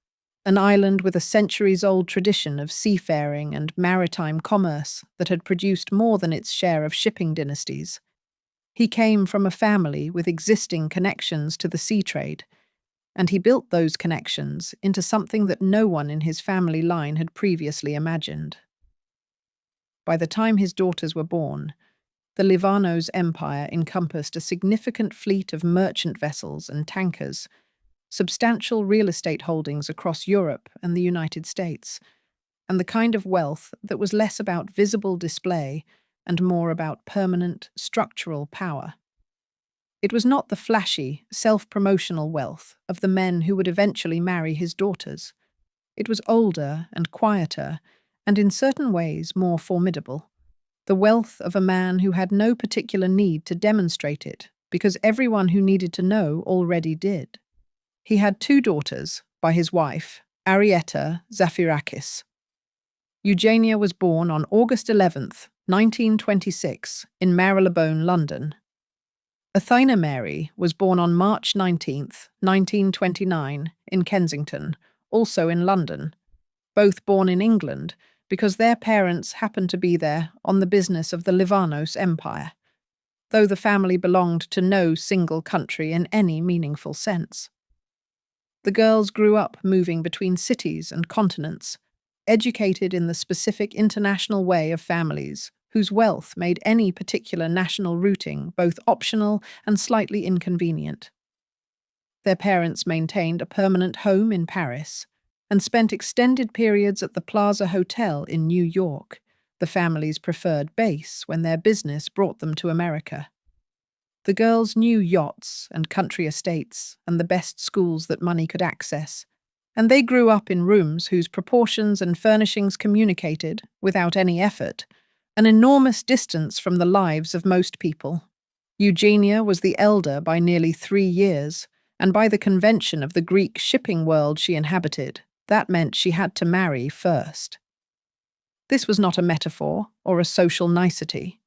an island with a centuries-old tradition of seafaring and maritime commerce that had produced more than its share of shipping dynasties, he came from a family with existing connections to the sea trade, and he built those connections into something that no one in his family line had previously imagined. By the time his daughters were born, the Livanos Empire encompassed a significant fleet of merchant vessels and tankers, substantial real estate holdings across Europe and the United States, and the kind of wealth that was less about visible display and more about permanent, structural power. It was not the flashy, self-promotional wealth of the men who would eventually marry his daughters. It was older and quieter, and in certain ways more formidable. The wealth of a man who had no particular need to demonstrate it, because everyone who needed to know already did. He had 2 daughters by his wife, Arietta Zafirakis. Eugenia was born on August 11th, 1926, in Marylebone, London. Athena Mary was born on March 19th, 1929, in Kensington, also in London, both born in England because their parents happened to be there on the business of the Livanos Empire, though the family belonged to no single country in any meaningful sense. The girls grew up moving between cities and continents, educated in the specific international way of families whose wealth made any particular national routing both optional and slightly inconvenient. Their parents maintained a permanent home in Paris and spent extended periods at the Plaza Hotel in New York, the family's preferred base when their business brought them to America. The girls knew yachts and country estates and the best schools that money could access, and they grew up in rooms whose proportions and furnishings communicated, without any effort, an enormous distance from the lives of most people. Eugenia was the elder by nearly 3 years, and by the convention of the Greek shipping world she inhabited, that meant she had to marry first. This was not a metaphor or a social nicety.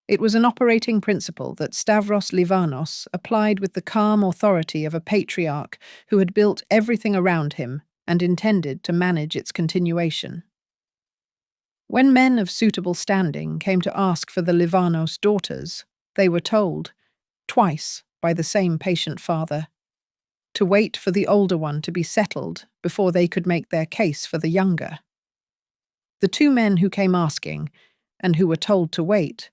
It was an operating principle that Stavros Livanos applied with the calm authority of a patriarch who had built everything around him and intended to manage its continuation. When men of suitable standing came to ask for the Livanos daughters, they were told, twice by the same patient father, to wait for the older one to be settled before they could make their case for the younger. The 2 men who came asking, and who were told to wait,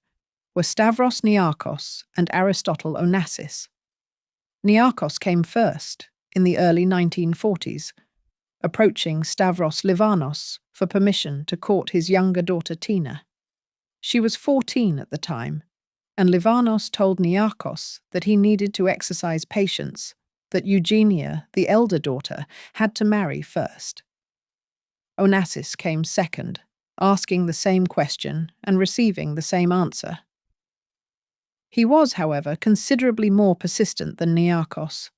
were Stavros Niarchos and Aristotle Onassis. Niarchos came first, in the early 1940s, approaching Stavros Livanos for permission to court his younger daughter Tina. She was 14 at the time, and Livanos told Niarchos that he needed to exercise patience, that Eugenia, the elder daughter, had to marry first. Onassis came second, asking the same question and receiving the same answer. He was, however, considerably more persistent than Niarchos.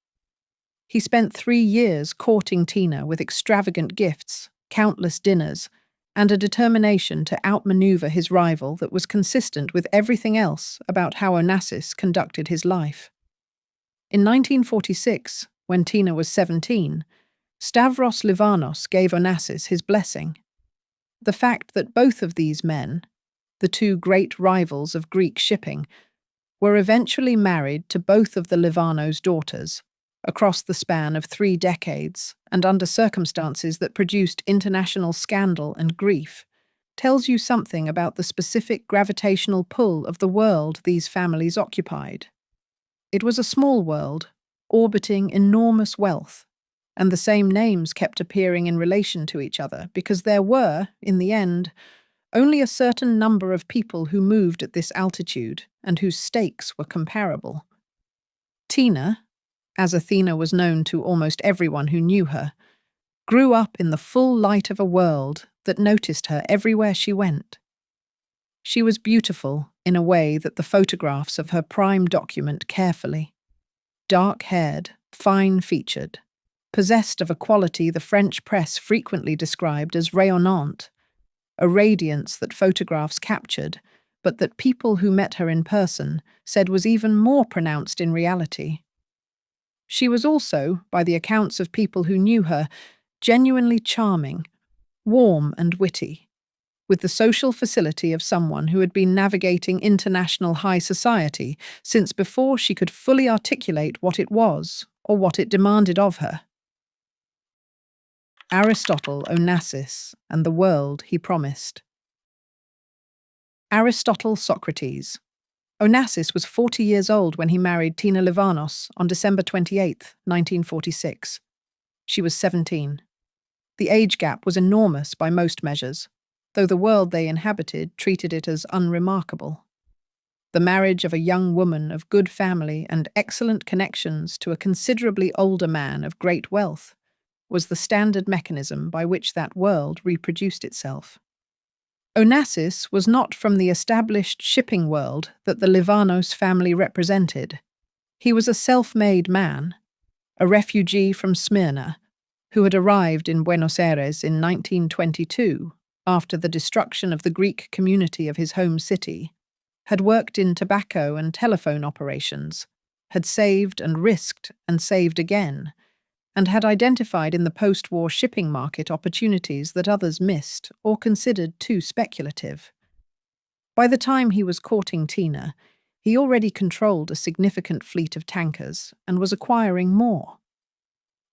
He spent 3 years courting Tina with extravagant gifts, countless dinners, and a determination to outmaneuver his rival that was consistent with everything else about how Onassis conducted his life. In 1946, when Tina was 17, Stavros Livanos gave Onassis his blessing. The fact that both of these men, the 2 great rivals of Greek shipping, were eventually married to both of the Livanos' daughters, across the span of 3 decades and under circumstances that produced international scandal and grief, tells you something about the specific gravitational pull of the world these families occupied. It was a small world, orbiting enormous wealth, and the same names kept appearing in relation to each other because there were, in the end, only a certain number of people who moved at this altitude and whose stakes were comparable. Tina, as Athena was known to almost everyone who knew her, grew up in the full light of a world that noticed her everywhere she went. She was beautiful in a way that the photographs of her prime document carefully. Dark-haired, fine-featured, possessed of a quality the French press frequently described as rayonnante, a radiance that photographs captured, but that people who met her in person said was even more pronounced in reality. She was also, by the accounts of people who knew her, genuinely charming, warm and witty, with the social facility of someone who had been navigating international high society since before she could fully articulate what it was or what it demanded of her. Aristotle, Onassis, and the world he promised. Aristotle, Socrates. Onassis was 40 years old when he married Tina Livanos on December 28, 1946. She was 17. The age gap was enormous by most measures, though the world they inhabited treated it as unremarkable. The marriage of a young woman of good family and excellent connections to a considerably older man of great wealth was the standard mechanism by which that world reproduced itself. Onassis was not from the established shipping world that the Livanos family represented. He was a self-made man, a refugee from Smyrna, who had arrived in Buenos Aires in 1922 after the destruction of the Greek community of his home city, had worked in tobacco and telephone operations, had saved and risked and saved again, and had identified in the post-war shipping market opportunities that others missed or considered too speculative. By the time he was courting Tina, he already controlled a significant fleet of tankers and was acquiring more.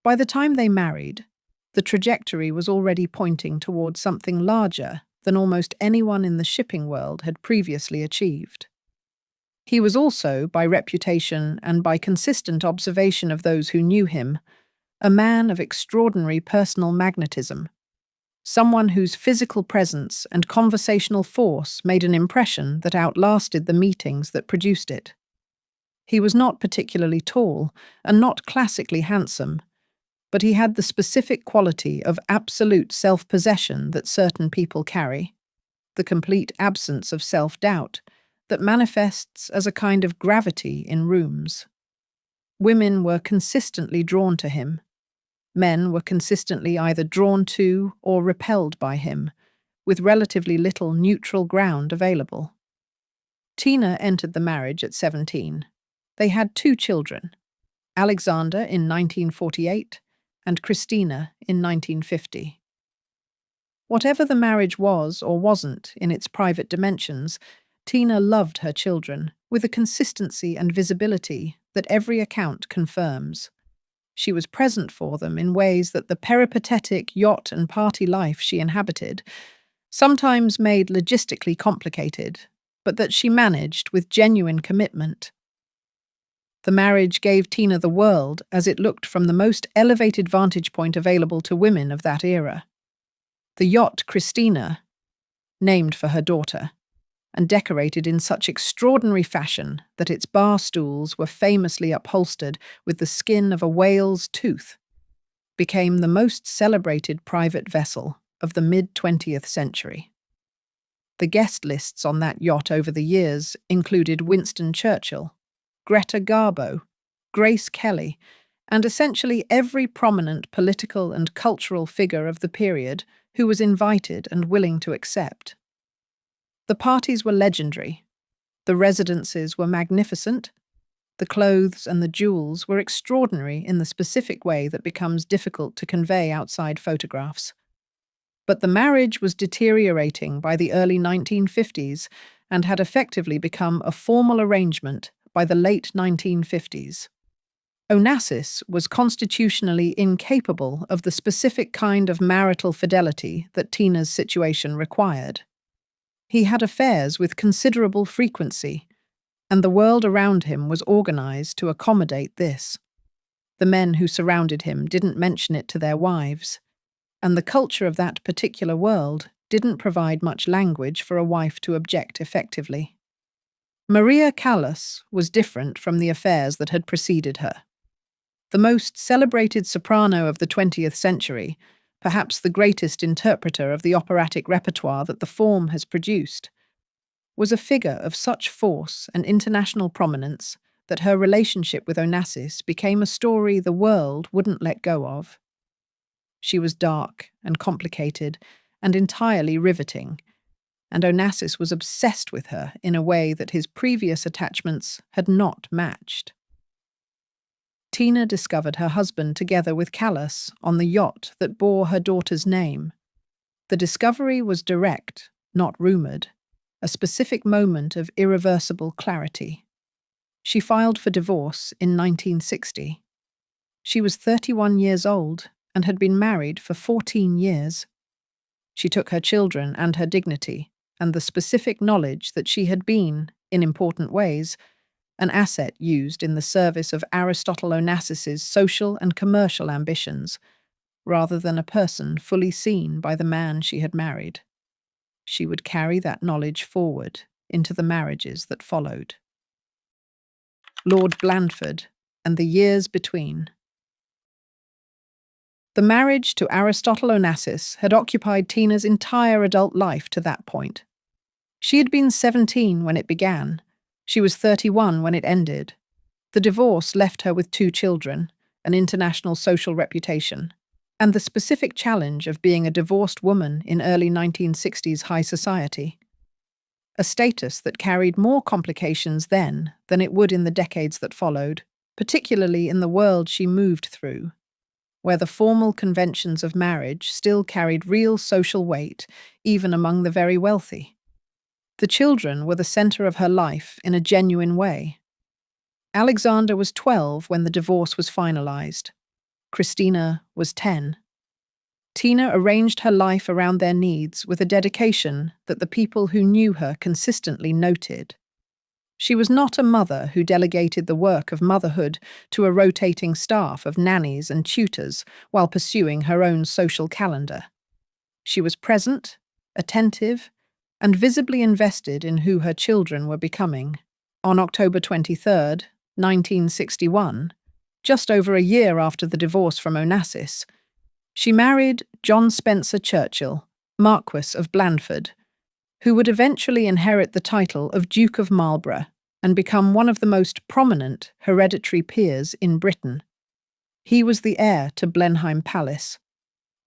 By the time they married, the trajectory was already pointing towards something larger than almost anyone in the shipping world had previously achieved. He was also, by reputation and by consistent observation of those who knew him, a man of extraordinary personal magnetism, someone whose physical presence and conversational force made an impression that outlasted the meetings that produced it. He was not particularly tall and not classically handsome, but he had the specific quality of absolute self-possession that certain people carry, the complete absence of self-doubt that manifests as a kind of gravity in rooms. Women were consistently drawn to him. Men were consistently either drawn to or repelled by him, with relatively little neutral ground available. Tina entered the marriage at 17. They had 2 children, Alexander in 1948 and Christina in 1950. Whatever the marriage was or wasn't in its private dimensions, Tina loved her children with a consistency and visibility that every account confirms. She was present for them in ways that the peripatetic yacht and party life she inhabited sometimes made logistically complicated, but that she managed with genuine commitment. The marriage gave Tina the world as it looked from the most elevated vantage point available to women of that era. The yacht Christina, named for her daughter, and decorated in such extraordinary fashion that its bar stools were famously upholstered with the skin of a whale's tooth, became the most celebrated private vessel of the mid-20th century. The guest lists on that yacht over the years included Winston Churchill, Greta Garbo, Grace Kelly, and essentially every prominent political and cultural figure of the period who was invited and willing to accept. The parties were legendary, the residences were magnificent, the clothes and the jewels were extraordinary in the specific way that becomes difficult to convey outside photographs. But the marriage was deteriorating by the early 1950s and had effectively become a formal arrangement by the late 1950s. Onassis was constitutionally incapable of the specific kind of marital fidelity that Tina's situation required. He had affairs with considerable frequency, and the world around him was organized to accommodate this. The men who surrounded him didn't mention it to their wives, and the culture of that particular world didn't provide much language for a wife to object effectively. Maria Callas was different from the affairs that had preceded her. The most celebrated soprano of the 20th century, perhaps the greatest interpreter of the operatic repertoire that the form has produced, was a figure of such force and international prominence that her relationship with Onassis became a story the world wouldn't let go of. She was dark and complicated and entirely riveting, and Onassis was obsessed with her in a way that his previous attachments had not matched. Tina discovered her husband together with Callas on the yacht that bore her daughter's name. The discovery was direct, not rumoured, a specific moment of irreversible clarity. She filed for divorce in 1960. She was 31 years old and had been married for 14 years. She took her children and her dignity, and the specific knowledge that she had been, in important ways, an asset used in the service of Aristotle Onassis's social and commercial ambitions, rather than a person fully seen by the man she had married. She would carry that knowledge forward into the marriages that followed. Lord Blandford and the years between. The marriage to Aristotle Onassis had occupied Tina's entire adult life to that point. She had been 17 when it began. She was 31 when it ended. The divorce left her with 2 children, an international social reputation, and the specific challenge of being a divorced woman in early 1960s high society. A status that carried more complications then than it would in the decades that followed, particularly in the world she moved through, where the formal conventions of marriage still carried real social weight, even among the very wealthy. The children were the center of her life in a genuine way. Alexander was 12 when the divorce was finalized. Christina was 10. Tina arranged her life around their needs with a dedication that the people who knew her consistently noted. She was not a mother who delegated the work of motherhood to a rotating staff of nannies and tutors while pursuing her own social calendar. She was present, attentive, and visibly invested in who her children were becoming. On October 23, 1961, just over a year after the divorce from Onassis, she married John Spencer Churchill, Marquess of Blandford, who would eventually inherit the title of Duke of Marlborough and become one of the most prominent hereditary peers in Britain. He was the heir to Blenheim Palace,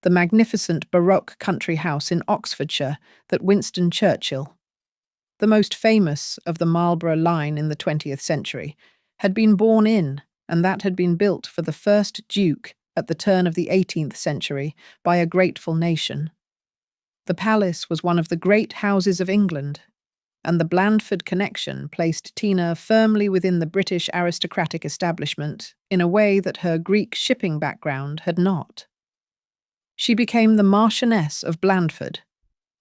the magnificent Baroque country house in Oxfordshire that Winston Churchill, the most famous of the Marlborough line in the 20th century, had been born in, and that had been built for the first Duke at the turn of the 18th century by a grateful nation. The palace was one of the great houses of England, and the Blandford connection placed Tina firmly within the British aristocratic establishment in a way that her Greek shipping background had not. She became the Marchioness of Blandford,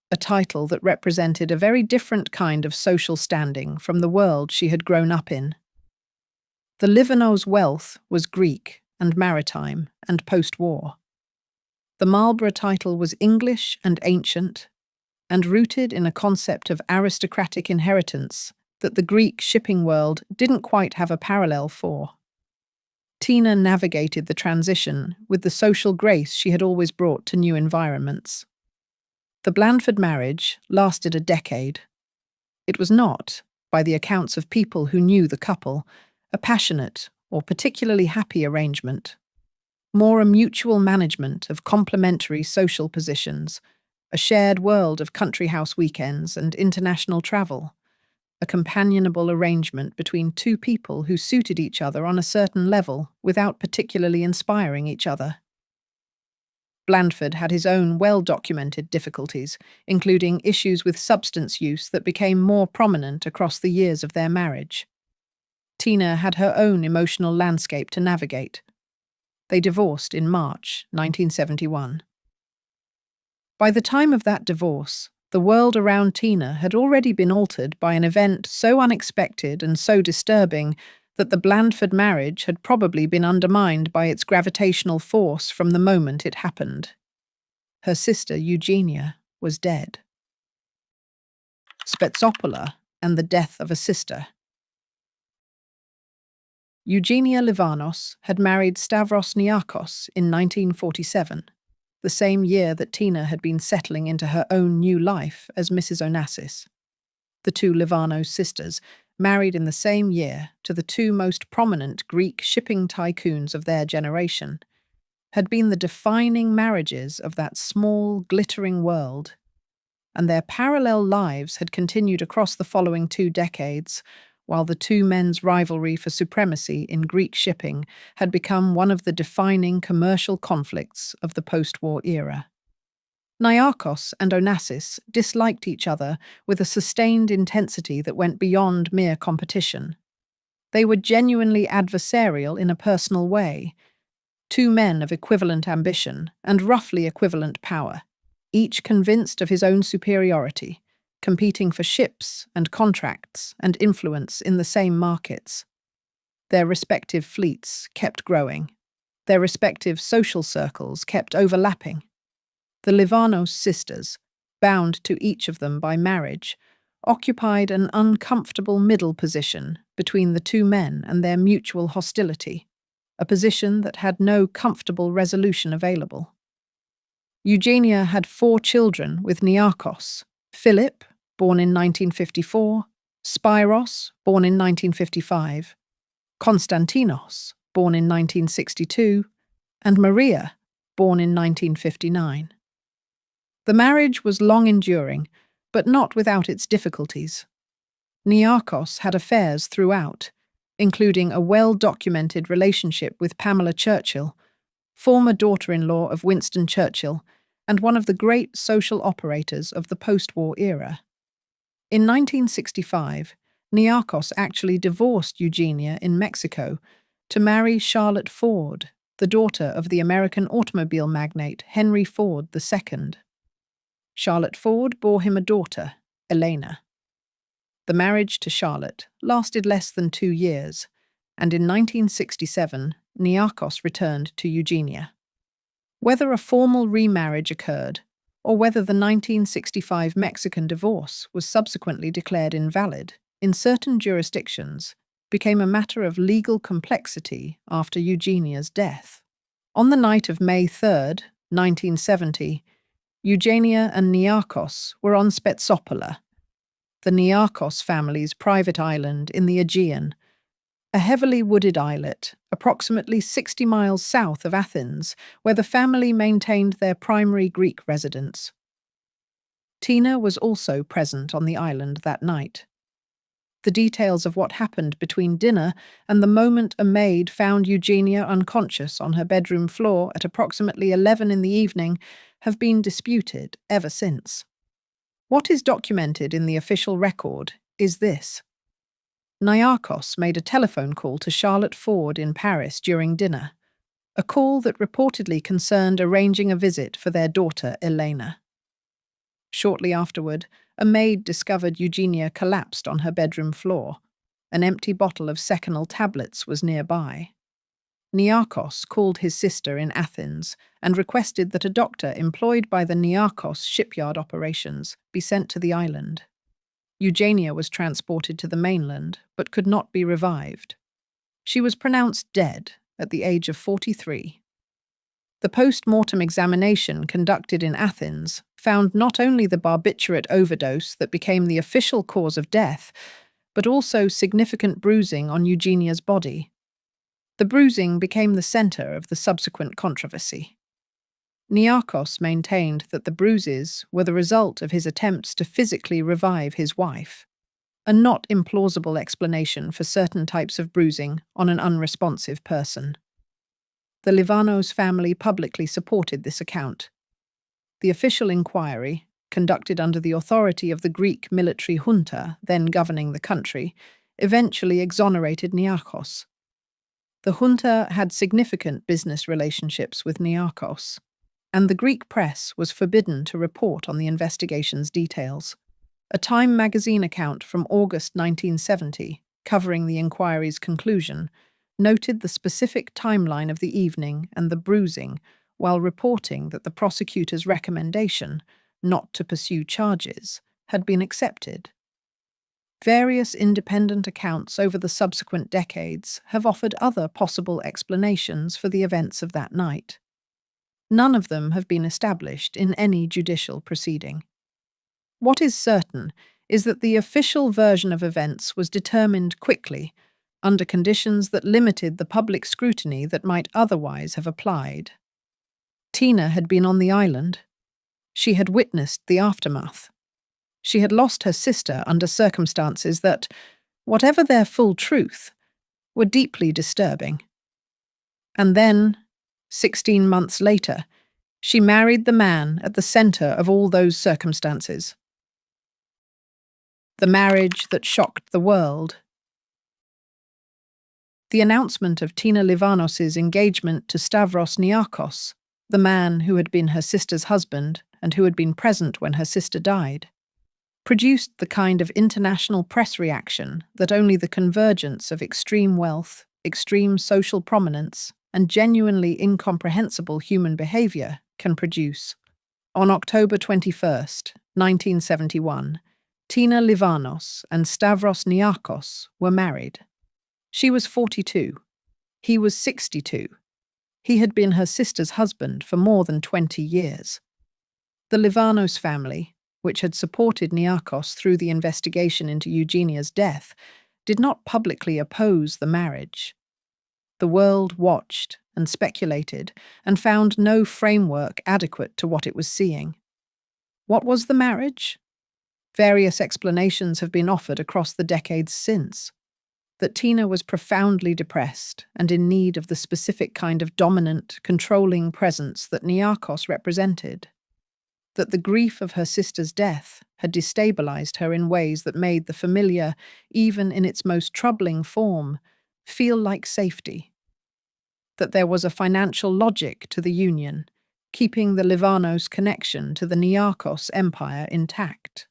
a title that represented a very different kind of social standing from the world she had grown up in. The Livorno's wealth was Greek and maritime and post-war. The Marlborough title was English and ancient, and rooted in a concept of aristocratic inheritance that the Greek shipping world didn't quite have a parallel for. Tina navigated the transition with the social grace she had always brought to new environments. The Blandford marriage lasted a decade. It was not, by the accounts of people who knew the couple, a passionate or particularly happy arrangement, more a mutual management of complementary social positions, a shared world of country house weekends and international travel, a companionable arrangement between 2 people who suited each other on a certain level without particularly inspiring each other. Blandford had his own well-documented difficulties, including issues with substance use that became more prominent across the years of their marriage. Tina had her own emotional landscape to navigate. They divorced in March 1971. By the time of that divorce, the world around Tina had already been altered by an event so unexpected and so disturbing that the Blandford marriage had probably been undermined by its gravitational force from the moment it happened. Her sister Eugenia was dead. Spetsopola and the death of a sister. Eugenia Livanos had married Stavros Niarchos in 1947, the same year that Tina had been settling into her own new life as Mrs. Onassis. The 2 Livanos sisters, married in the same year to the 2 most prominent Greek shipping tycoons of their generation, had been the defining marriages of that small, glittering world, and their parallel lives had continued across the following 2 decades, while the 2 men's rivalry for supremacy in Greek shipping had become one of the defining commercial conflicts of the post-war era. Niarchos and Onassis disliked each other with a sustained intensity that went beyond mere competition. They were genuinely adversarial in a personal way, Two men of equivalent ambition and roughly equivalent power, each convinced of his own superiority, competing for ships and contracts and influence in the same markets. Their respective fleets kept growing. Their respective social circles kept overlapping. The Livanos sisters, bound to each of them by marriage, occupied an uncomfortable middle position between the two men and their mutual hostility, a position that had no comfortable resolution available. Eugenia had 4 children with Niarchos: Philip, born in 1954, Spyros, born in 1955, Konstantinos, born in 1962, and Maria, born in 1959. The marriage was long-enduring, but not without its difficulties. Niarchos had affairs throughout, including a well-documented relationship with Pamela Churchill, former daughter-in-law of Winston Churchill, and one of the great social operators of the post-war era. In 1965, Niarchos actually divorced Eugenia in Mexico to marry Charlotte Ford, the daughter of the American automobile magnate Henry Ford II. Charlotte Ford bore him a daughter, Elena. The marriage to Charlotte lasted less than 2 years, and in 1967, Niarchos returned to Eugenia. Whether a formal remarriage occurred, or whether the 1965 Mexican divorce was subsequently declared invalid, in certain jurisdictions, became a matter of legal complexity after Eugenia's death. On the night of May 3, 1970, Eugenia and Niarchos were on Spetsopola, the Niarchos family's private island in the Aegean, a heavily wooded islet approximately 60 miles south of Athens, where the family maintained their primary Greek residence. Tina was also present on the island that night. The details of what happened between dinner and the moment a maid found Eugenia unconscious on her bedroom floor at approximately 11 in the evening have been disputed ever since. What is documented in the official record is this. Niarchos made a telephone call to Charlotte Ford in Paris during dinner, a call that reportedly concerned arranging a visit for their daughter Elena. Shortly afterward, a maid discovered Eugenia collapsed on her bedroom floor. An empty bottle of Seconal tablets was nearby. Niarchos called his sister in Athens and requested that a doctor employed by the Niarchos shipyard operations be sent to the island. Eugenia was transported to the mainland, but could not be revived. She was pronounced dead at the age of 43. The post-mortem examination conducted in Athens found not only the barbiturate overdose that became the official cause of death, but also significant bruising on Eugenia's body. The bruising became the center of the subsequent controversy. Niarchos maintained that the bruises were the result of his attempts to physically revive his wife, a not implausible explanation for certain types of bruising on an unresponsive person. The Livanos family publicly supported this account. The official inquiry, conducted under the authority of the Greek military junta then governing the country, eventually exonerated Niarchos. The junta had significant business relationships with Niarchos, and the Greek press was forbidden to report on the investigation's details. A Time magazine account from August 1970, covering the inquiry's conclusion, noted the specific timeline of the evening and the bruising, while reporting that the prosecutor's recommendation, not to pursue charges, had been accepted. Various independent accounts over the subsequent decades have offered other possible explanations for the events of that night. None of them have been established in any judicial proceeding. What is certain is that the official version of events was determined quickly, under conditions that limited the public scrutiny that might otherwise have applied. Tina had been on the island. She had witnessed the aftermath. She had lost her sister under circumstances that, whatever their full truth, were deeply disturbing. And then, 16 months later, she married the man at the center of all those circumstances. The marriage that shocked the world. The announcement of Tina Livanos's engagement to Stavros Niarchos, the man who had been her sister's husband and who had been present when her sister died, produced the kind of international press reaction that only the convergence of extreme wealth, extreme social prominence, and genuinely incomprehensible human behavior can produce. On October 21st, 1971, Tina Livanos and Stavros Niarchos were married. She was 42. He was 62. He had been her sister's husband for more than 20 years. The Livanos family, which had supported Niarchos through the investigation into Eugenia's death, did not publicly oppose the marriage. The world watched and speculated and found no framework adequate to what it was seeing. What was the marriage? Various explanations have been offered across the decades since. That Tina was profoundly depressed and in need of the specific kind of dominant, controlling presence that Niarchos represented. That the grief of her sister's death had destabilized her in ways that made the familiar, even in its most troubling form, feel like safety. That there was a financial logic to the union, keeping the Livanos connection to the Niarchos empire intact.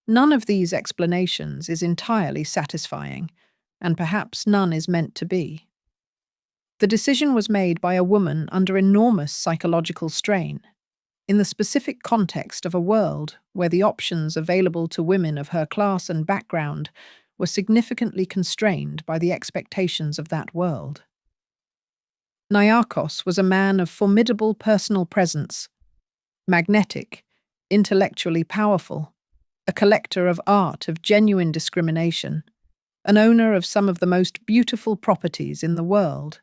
None of these explanations is entirely satisfying, and perhaps none is meant to be. The decision was made by a woman under enormous psychological strain, in the specific context of a world where the options available to women of her class and background were significantly constrained by the expectations of that world. Niarchos was a man of formidable personal presence, magnetic, intellectually powerful, a collector of art of genuine discrimination, an owner of some of the most beautiful properties in the world.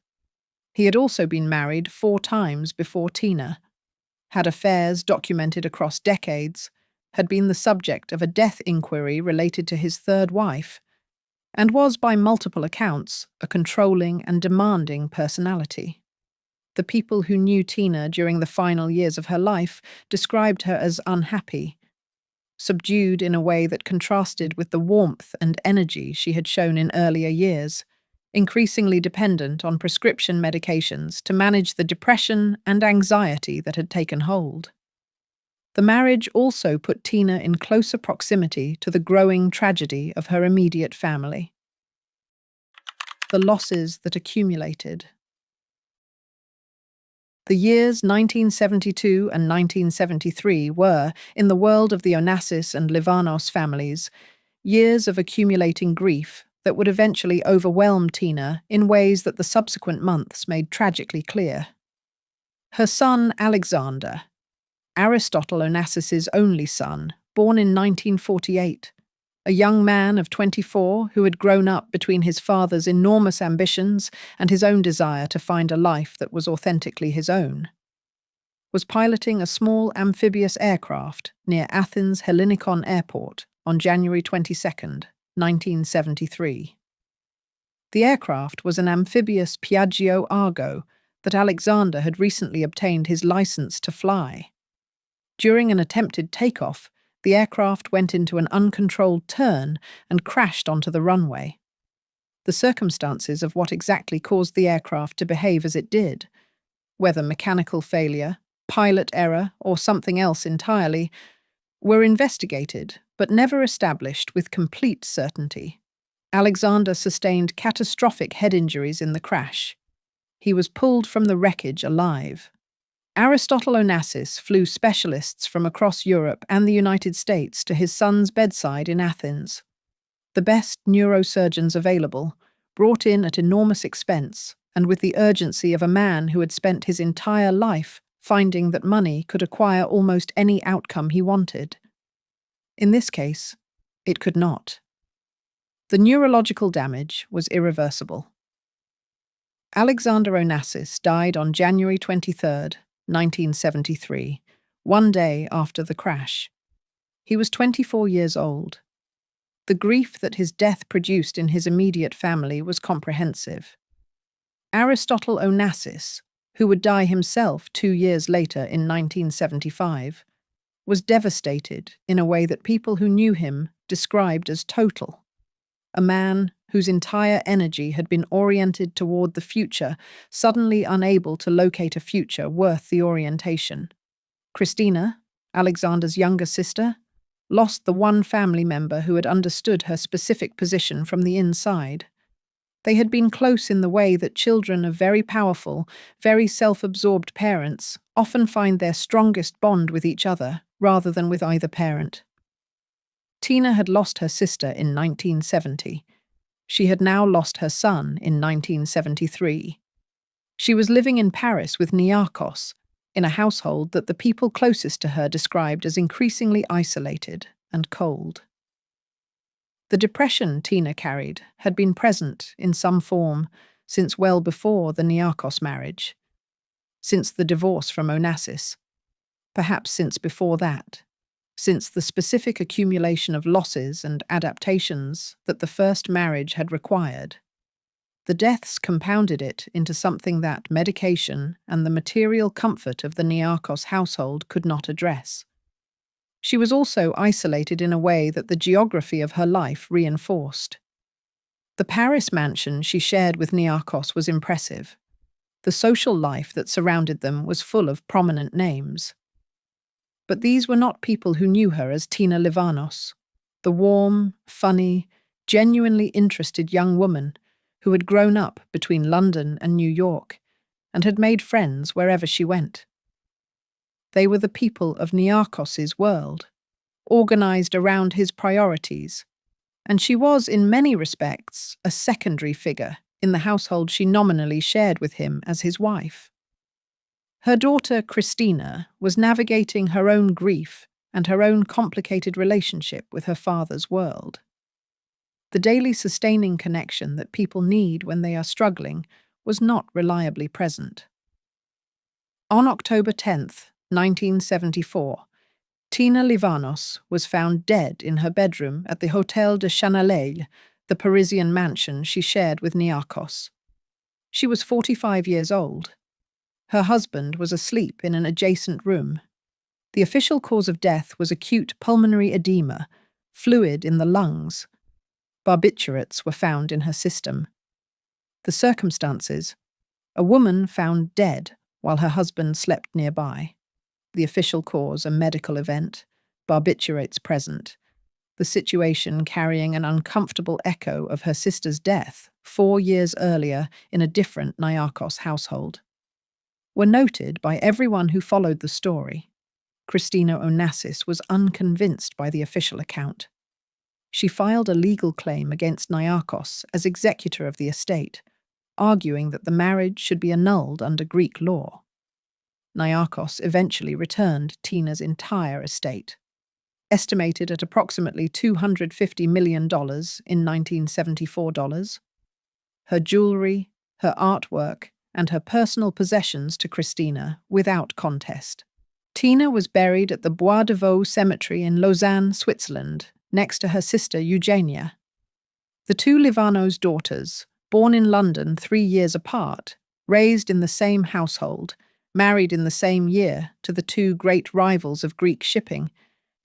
He had also been married 4 times before Tina, had affairs documented across decades, had been the subject of a death inquiry related to his 3rd wife, and was, by multiple accounts, a controlling and demanding personality. The people who knew Tina during the final years of her life described her as unhappy, subdued in a way that contrasted with the warmth and energy she had shown in earlier years, increasingly dependent on prescription medications to manage the depression and anxiety that had taken hold. The marriage also put Tina in closer proximity to the growing tragedy of her immediate family. The losses that accumulated. The years 1972 and 1973 were, in the world of the Onassis and Livanos families, years of accumulating grief that would eventually overwhelm Tina in ways that the subsequent months made tragically clear. Her son, Alexander, Aristotle Onassis's only son, born in 1948, a young man of 24 who had grown up between his father's enormous ambitions and his own desire to find a life that was authentically his own, was piloting a small amphibious aircraft near Athens Hellinikon Airport on January 22, 1973. The aircraft was an amphibious Piaggio Argo that Alexander had recently obtained his license to fly. During an attempted takeoff, the aircraft went into an uncontrolled turn and crashed onto the runway. The circumstances of what exactly caused the aircraft to behave as it did, whether mechanical failure, pilot error, or something else entirely, were investigated but never established with complete certainty. Alexander sustained catastrophic head injuries in the crash. He was pulled from the wreckage alive. Aristotle Onassis flew specialists from across Europe and the United States to his son's bedside in Athens. The best neurosurgeons available, brought in at enormous expense and with the urgency of a man who had spent his entire life finding that money could acquire almost any outcome he wanted. In this case, it could not. The neurological damage was irreversible. Alexander Onassis died on January 23, 1973, one day after the crash. He was 24 years old. The grief that his death produced in his immediate family was comprehensive. Aristotle Onassis, who would die himself 2 years later in 1975, was devastated in a way that people who knew him described as total. a man whose entire energy had been oriented toward the future, suddenly unable to locate a future worth the orientation. Christina, Alexander's younger sister, lost the one family member who had understood her specific position from the inside. They had been close in the way that children of very powerful, very self-absorbed parents often find their strongest bond with each other rather than with either parent. Tina had lost her sister in 1970. She had now lost her son in 1973. She was living in Paris with Niarchos, in a household that the people closest to her described as increasingly isolated and cold. The depression Tina carried had been present in some form since well before the Niarchos marriage, since the divorce from Onassis, perhaps since before that, since the specific accumulation of losses and adaptations that the first marriage had required. The deaths compounded it into something that medication and the material comfort of the Niarchos household could not address. She was also isolated in a way that the geography of her life reinforced. The Paris mansion she shared with Niarchos was impressive. The social life that surrounded them was full of prominent names. But these were not people who knew her as Tina Livanos, the warm, funny, genuinely interested young woman who had grown up between London and New York and had made friends wherever she went. They were the people of Niarchos's world, organized around his priorities, and she was, in many respects, a secondary figure in the household she nominally shared with him as his wife. Her daughter, Christina, was navigating her own grief and her own complicated relationship with her father's world. The daily sustaining connection that people need when they are struggling was not reliably present. On October 10th, 1974, Tina Livanos was found dead in her bedroom at the Hôtel de Chanelleil, the Parisian mansion she shared with Niarchos. She was 45 years old. Her husband was asleep in an adjacent room. The official cause of death was acute pulmonary edema, fluid in the lungs. Barbiturates were found in her system. The circumstances: a woman found dead while her husband slept nearby. The official cause, a medical event, barbiturates present. The situation carrying an uncomfortable echo of her sister's death 4 years earlier in a different Niarchos household. Were noted by everyone who followed the story. Christina Onassis was unconvinced by the official account. She filed a legal claim against Niarchos as executor of the estate, arguing that the marriage should be annulled under Greek law. Niarchos eventually returned Tina's entire estate, estimated at approximately $250 million in 1974 dollars, her jewelry, her artwork, and her personal possessions to Christina without contest. Tina was buried at the Bois de Vaux cemetery in Lausanne, Switzerland, next to her sister Eugenia. The two Livanos daughters, born in London 3 years apart, raised in the same household, married in the same year to the two great rivals of Greek shipping,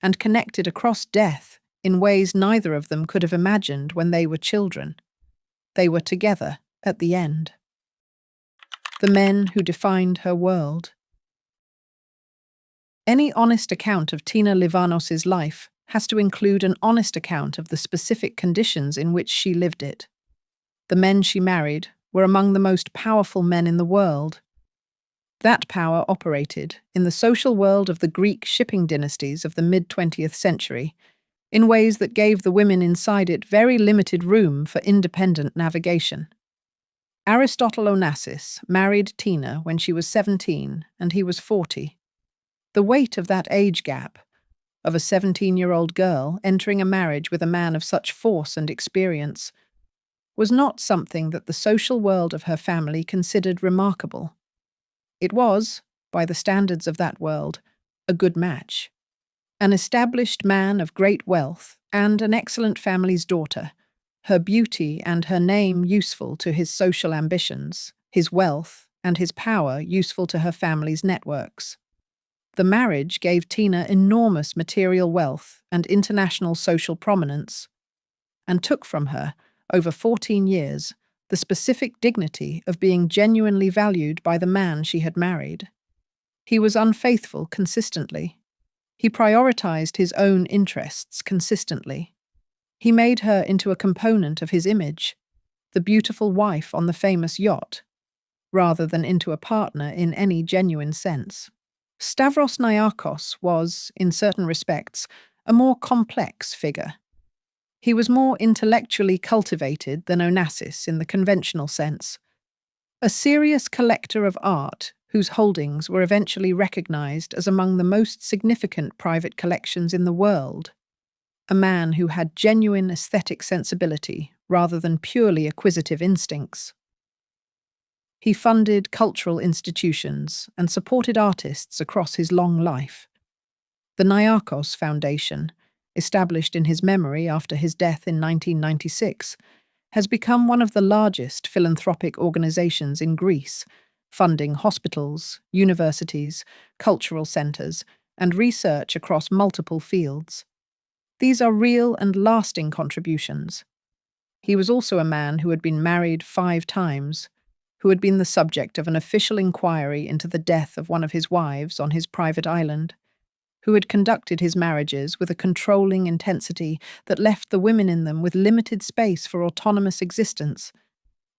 and connected across death in ways neither of them could have imagined when they were children. They were together at the end. The men who defined her world. Any honest account of Tina Livanos's life has to include an honest account of the specific conditions in which she lived it. The men she married were among the most powerful men in the world. That power operated in the social world of the Greek shipping dynasties of the mid-20th century in ways that gave the women inside it very limited room for independent navigation. Aristotle Onassis married Tina when she was 17 and he was 40. The weight of that age gap, of a 17-year-old girl entering a marriage with a man of such force and experience, was not something that the social world of her family considered remarkable. It was, by the standards of that world, a good match. An established man of great wealth and an excellent family's daughter, her beauty and her name useful to his social ambitions, his wealth and his power useful to her family's networks. The marriage gave Tina enormous material wealth and international social prominence. and took from her, over 14 years, the specific dignity of being genuinely valued by the man she had married. He was unfaithful consistently. He prioritized his own interests consistently. He made her into a component of his image, the beautiful wife on the famous yacht, rather than into a partner in any genuine sense. Stavros Niarchos was, in certain respects, a more complex figure. He was more intellectually cultivated than Onassis in the conventional sense. A serious collector of art whose holdings were eventually recognized as among the most significant private collections in the world. A man who had genuine aesthetic sensibility rather than purely acquisitive instincts. He funded cultural institutions and supported artists across his long life. The Niarchos Foundation, established in his memory after his death in 1996, has become one of the largest philanthropic organizations in Greece, funding hospitals, universities, cultural centers, and research across multiple fields. These are real and lasting contributions. He was also a man who had been married 5 times, who had been the subject of an official inquiry into the death of one of his wives on his private island, who had conducted his marriages with a controlling intensity that left the women in them with limited space for autonomous existence,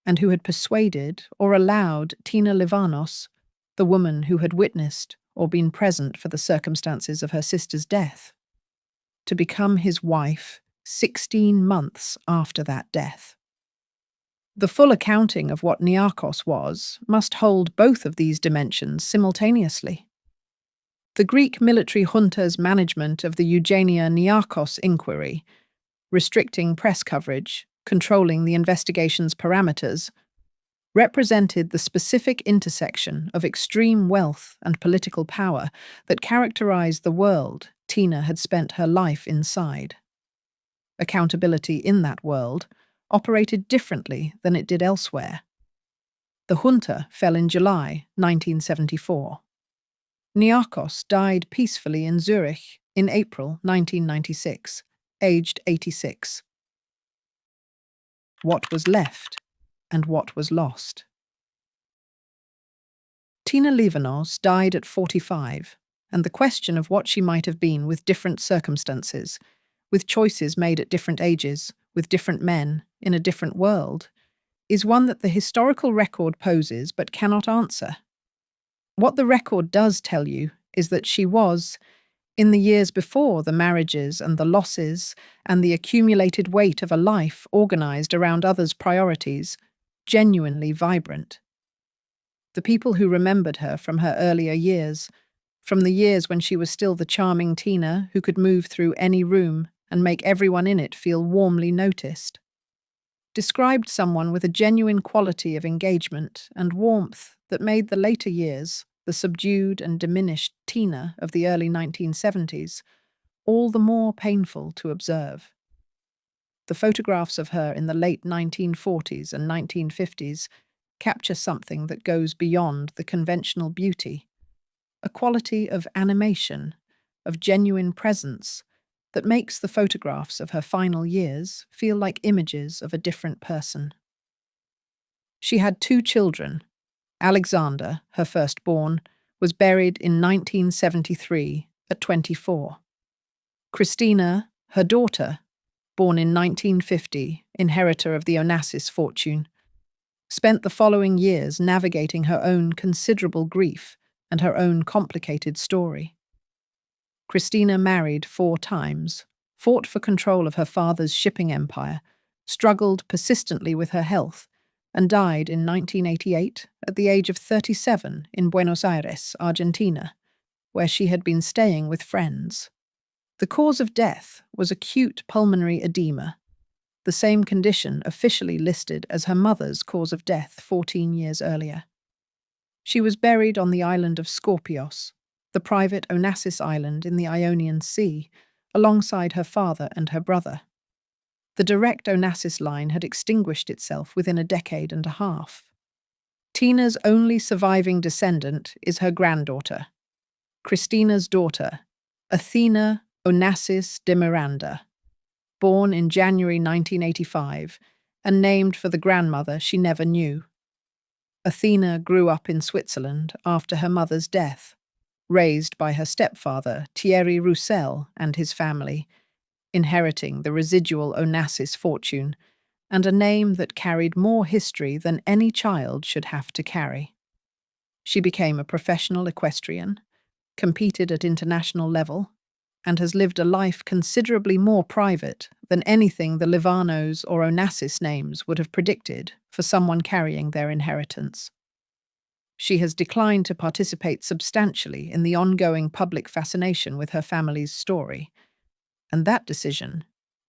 and who had persuaded or allowed Tina Livanos, the woman who had witnessed or been present for the circumstances of her sister's death, to become his wife 16 months after that death. The full accounting of what Niarchos was must hold both of these dimensions simultaneously. The Greek military junta's management of the Eugenia Niarchos inquiry, restricting press coverage, controlling the investigation's parameters, represented the specific intersection of extreme wealth and political power that characterized the world Tina had spent her life inside. Accountability in that world operated differently than it did elsewhere. The junta fell in July 1974. Niarchos died peacefully in Zurich in April 1996, aged 86. What was left and what was lost? Tina Livanos died at 45, and the question of what she might have been with different circumstances, with choices made at different ages, with different men, in a different world, is one that the historical record poses but cannot answer. What the record does tell you is that she was, in the years before the marriages and the losses and the accumulated weight of a life organized around others' priorities, genuinely vibrant. The people who remembered her from her earlier years, from the years when she was still the charming Tina who could move through any room and make everyone in it feel warmly noticed, described someone with a genuine quality of engagement and warmth that made the later years, the subdued and diminished Tina of the early 1970s, all the more painful to observe. The photographs of her in the late 1940s and 1950s capture something that goes beyond the conventional beauty, a quality of animation, of genuine presence, that makes the photographs of her final years feel like images of a different person. She had 2 children. Alexander, her firstborn, was buried in 1973 at 24. Christina, her daughter, born in 1950, inheritor of the Onassis fortune, spent the following years navigating her own considerable grief and her own complicated story. Christina married 4 times, fought for control of her father's shipping empire, struggled persistently with her health, and died in 1988 at the age of 37 in Buenos Aires, Argentina, where she had been staying with friends. The cause of death was acute pulmonary edema, the same condition officially listed as her mother's cause of death 14 years earlier. She was buried on the island of Skorpios, the private Onassis island in the Ionian Sea, alongside her father and her brother. The direct Onassis line had extinguished itself within a decade and a half. Tina's only surviving descendant is her granddaughter, Christina's daughter, Athena Onassis de Miranda. born in January 1985 and named for the grandmother she never knew. Athena grew up in Switzerland after her mother's death, raised by her stepfather, Thierry Roussel, and his family, inheriting the residual Onassis fortune and a name that carried more history than any child should have to carry. She became a professional equestrian, competed at international level, and has lived a life considerably more private than anything the Livanos or Onassis names would have predicted for someone carrying their inheritance. She has declined to participate substantially in the ongoing public fascination with her family's story, and that decision,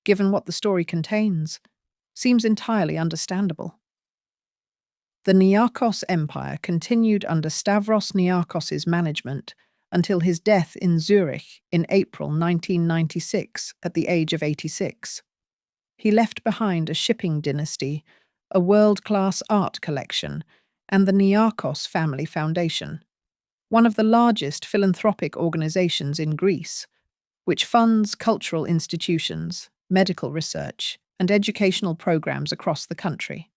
given what the story contains, seems entirely understandable. The Niarchos Empire continued under Stavros Niarchos's management until his death in Zurich in April 1996 at the age of 86. He left behind a shipping dynasty, a world-class art collection, and the Niarchos Family Foundation, one of the largest philanthropic organizations in Greece, which funds cultural institutions, medical research, and educational programs across the country.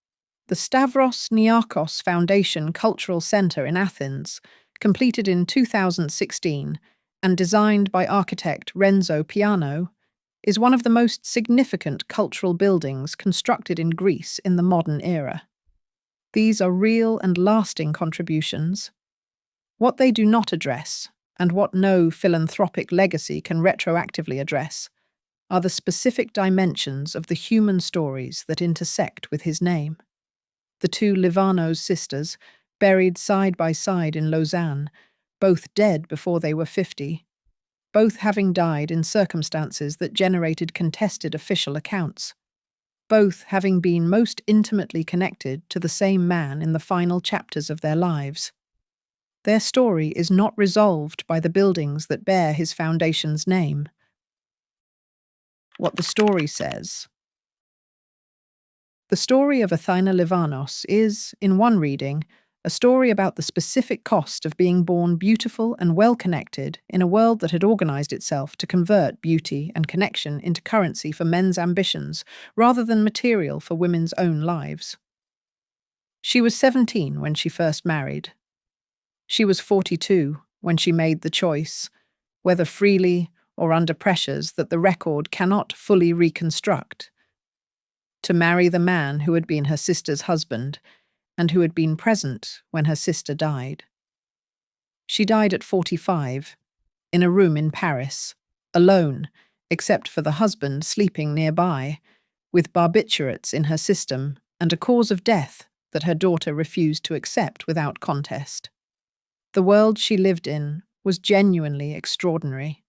The Stavros Niarchos Foundation Cultural Center in Athens, completed in 2016 and designed by architect Renzo Piano, is one of the most significant cultural buildings constructed in Greece in the modern era. These are real and lasting contributions. What they do not address, and what no philanthropic legacy can retroactively address, are the specific dimensions of the human stories that intersect with his name. The two Livanos sisters, buried side by side in Lausanne, both dead before they were 50, both having died in circumstances that generated contested official accounts, both having been most intimately connected to the same man in the final chapters of their lives. Their story is not resolved by the buildings that bear his foundation's name. What the story says. The story of Athina Livanos is, in one reading, a story about the specific cost of being born beautiful and well-connected in a world that had organized itself to convert beauty and connection into currency for men's ambitions rather than material for women's own lives. She was 17 when she first married. She was 42 when she made the choice, whether freely or under pressures that the record cannot fully reconstruct, to marry the man who had been her sister's husband and who had been present when her sister died. She died at 45, in a room in Paris, alone, except for the husband sleeping nearby, with barbiturates in her system and a cause of death that her daughter refused to accept without contest. The world she lived in was genuinely extraordinary.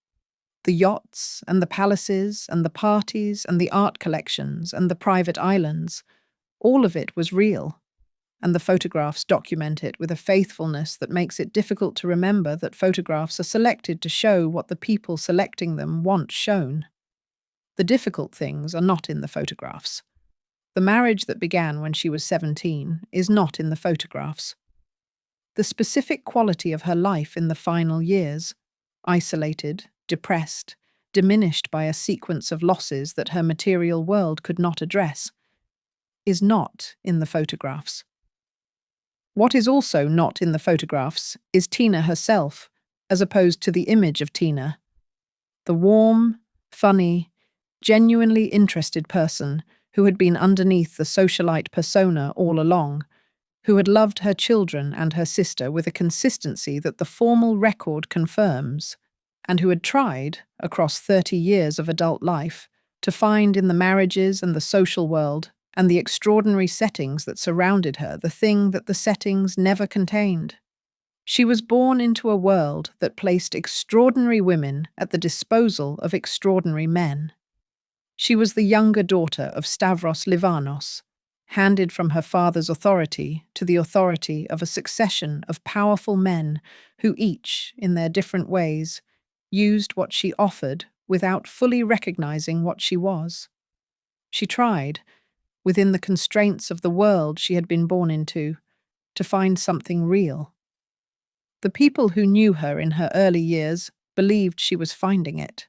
The yachts and the palaces and the parties and the art collections and the private islands, all of it was real, and the photographs document it with a faithfulness that makes it difficult to remember that photographs are selected to show what the people selecting them want shown. The difficult things are not in the photographs. The marriage that began when she was 17 is not in the photographs. The specific quality of her life in the final years, isolated, depressed, diminished by a sequence of losses that her material world could not address, is not in the photographs. What is also not in the photographs is Tina herself, as opposed to the image of Tina, the warm, funny, genuinely interested person who had been underneath the socialite persona all along, who had loved her children and her sister with a consistency that the formal record confirms, and who had tried, across 30 years of adult life, to find in the marriages and the social world and the extraordinary settings that surrounded her the thing that the settings never contained. She was born into a world that placed extraordinary women at the disposal of extraordinary men. She was the younger daughter of Stavros Livanos, handed from her father's authority to the authority of a succession of powerful men who each, in their different ways, used what she offered without fully recognizing what she was. She tried, within the constraints of the world she had been born into, to find something real. The people who knew her in her early years believed she was finding it.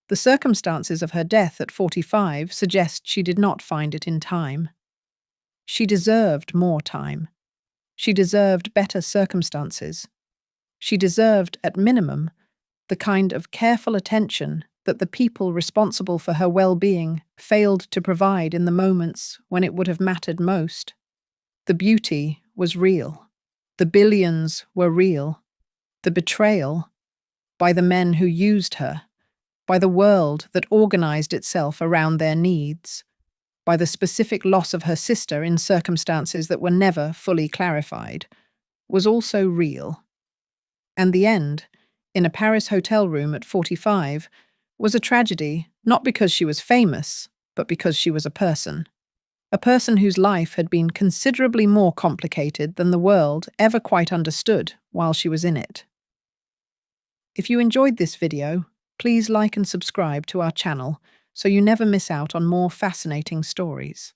The circumstances of her death at 45 suggest she did not find it in time. She deserved more time. She deserved better circumstances. She deserved, at minimum, the kind of careful attention that the people responsible for her well-being failed to provide in the moments when it would have mattered most. The beauty was real. The billions were real. The betrayal, by the men who used her, by the world that organized itself around their needs, by the specific loss of her sister in circumstances that were never fully clarified, was also real. And the end, in a Paris hotel room at 45, was a tragedy not because she was famous, but because she was a person whose life had been considerably more complicated than the world ever quite understood while she was in it. If you enjoyed this video, please like and subscribe to our channel so you never miss out on more fascinating stories.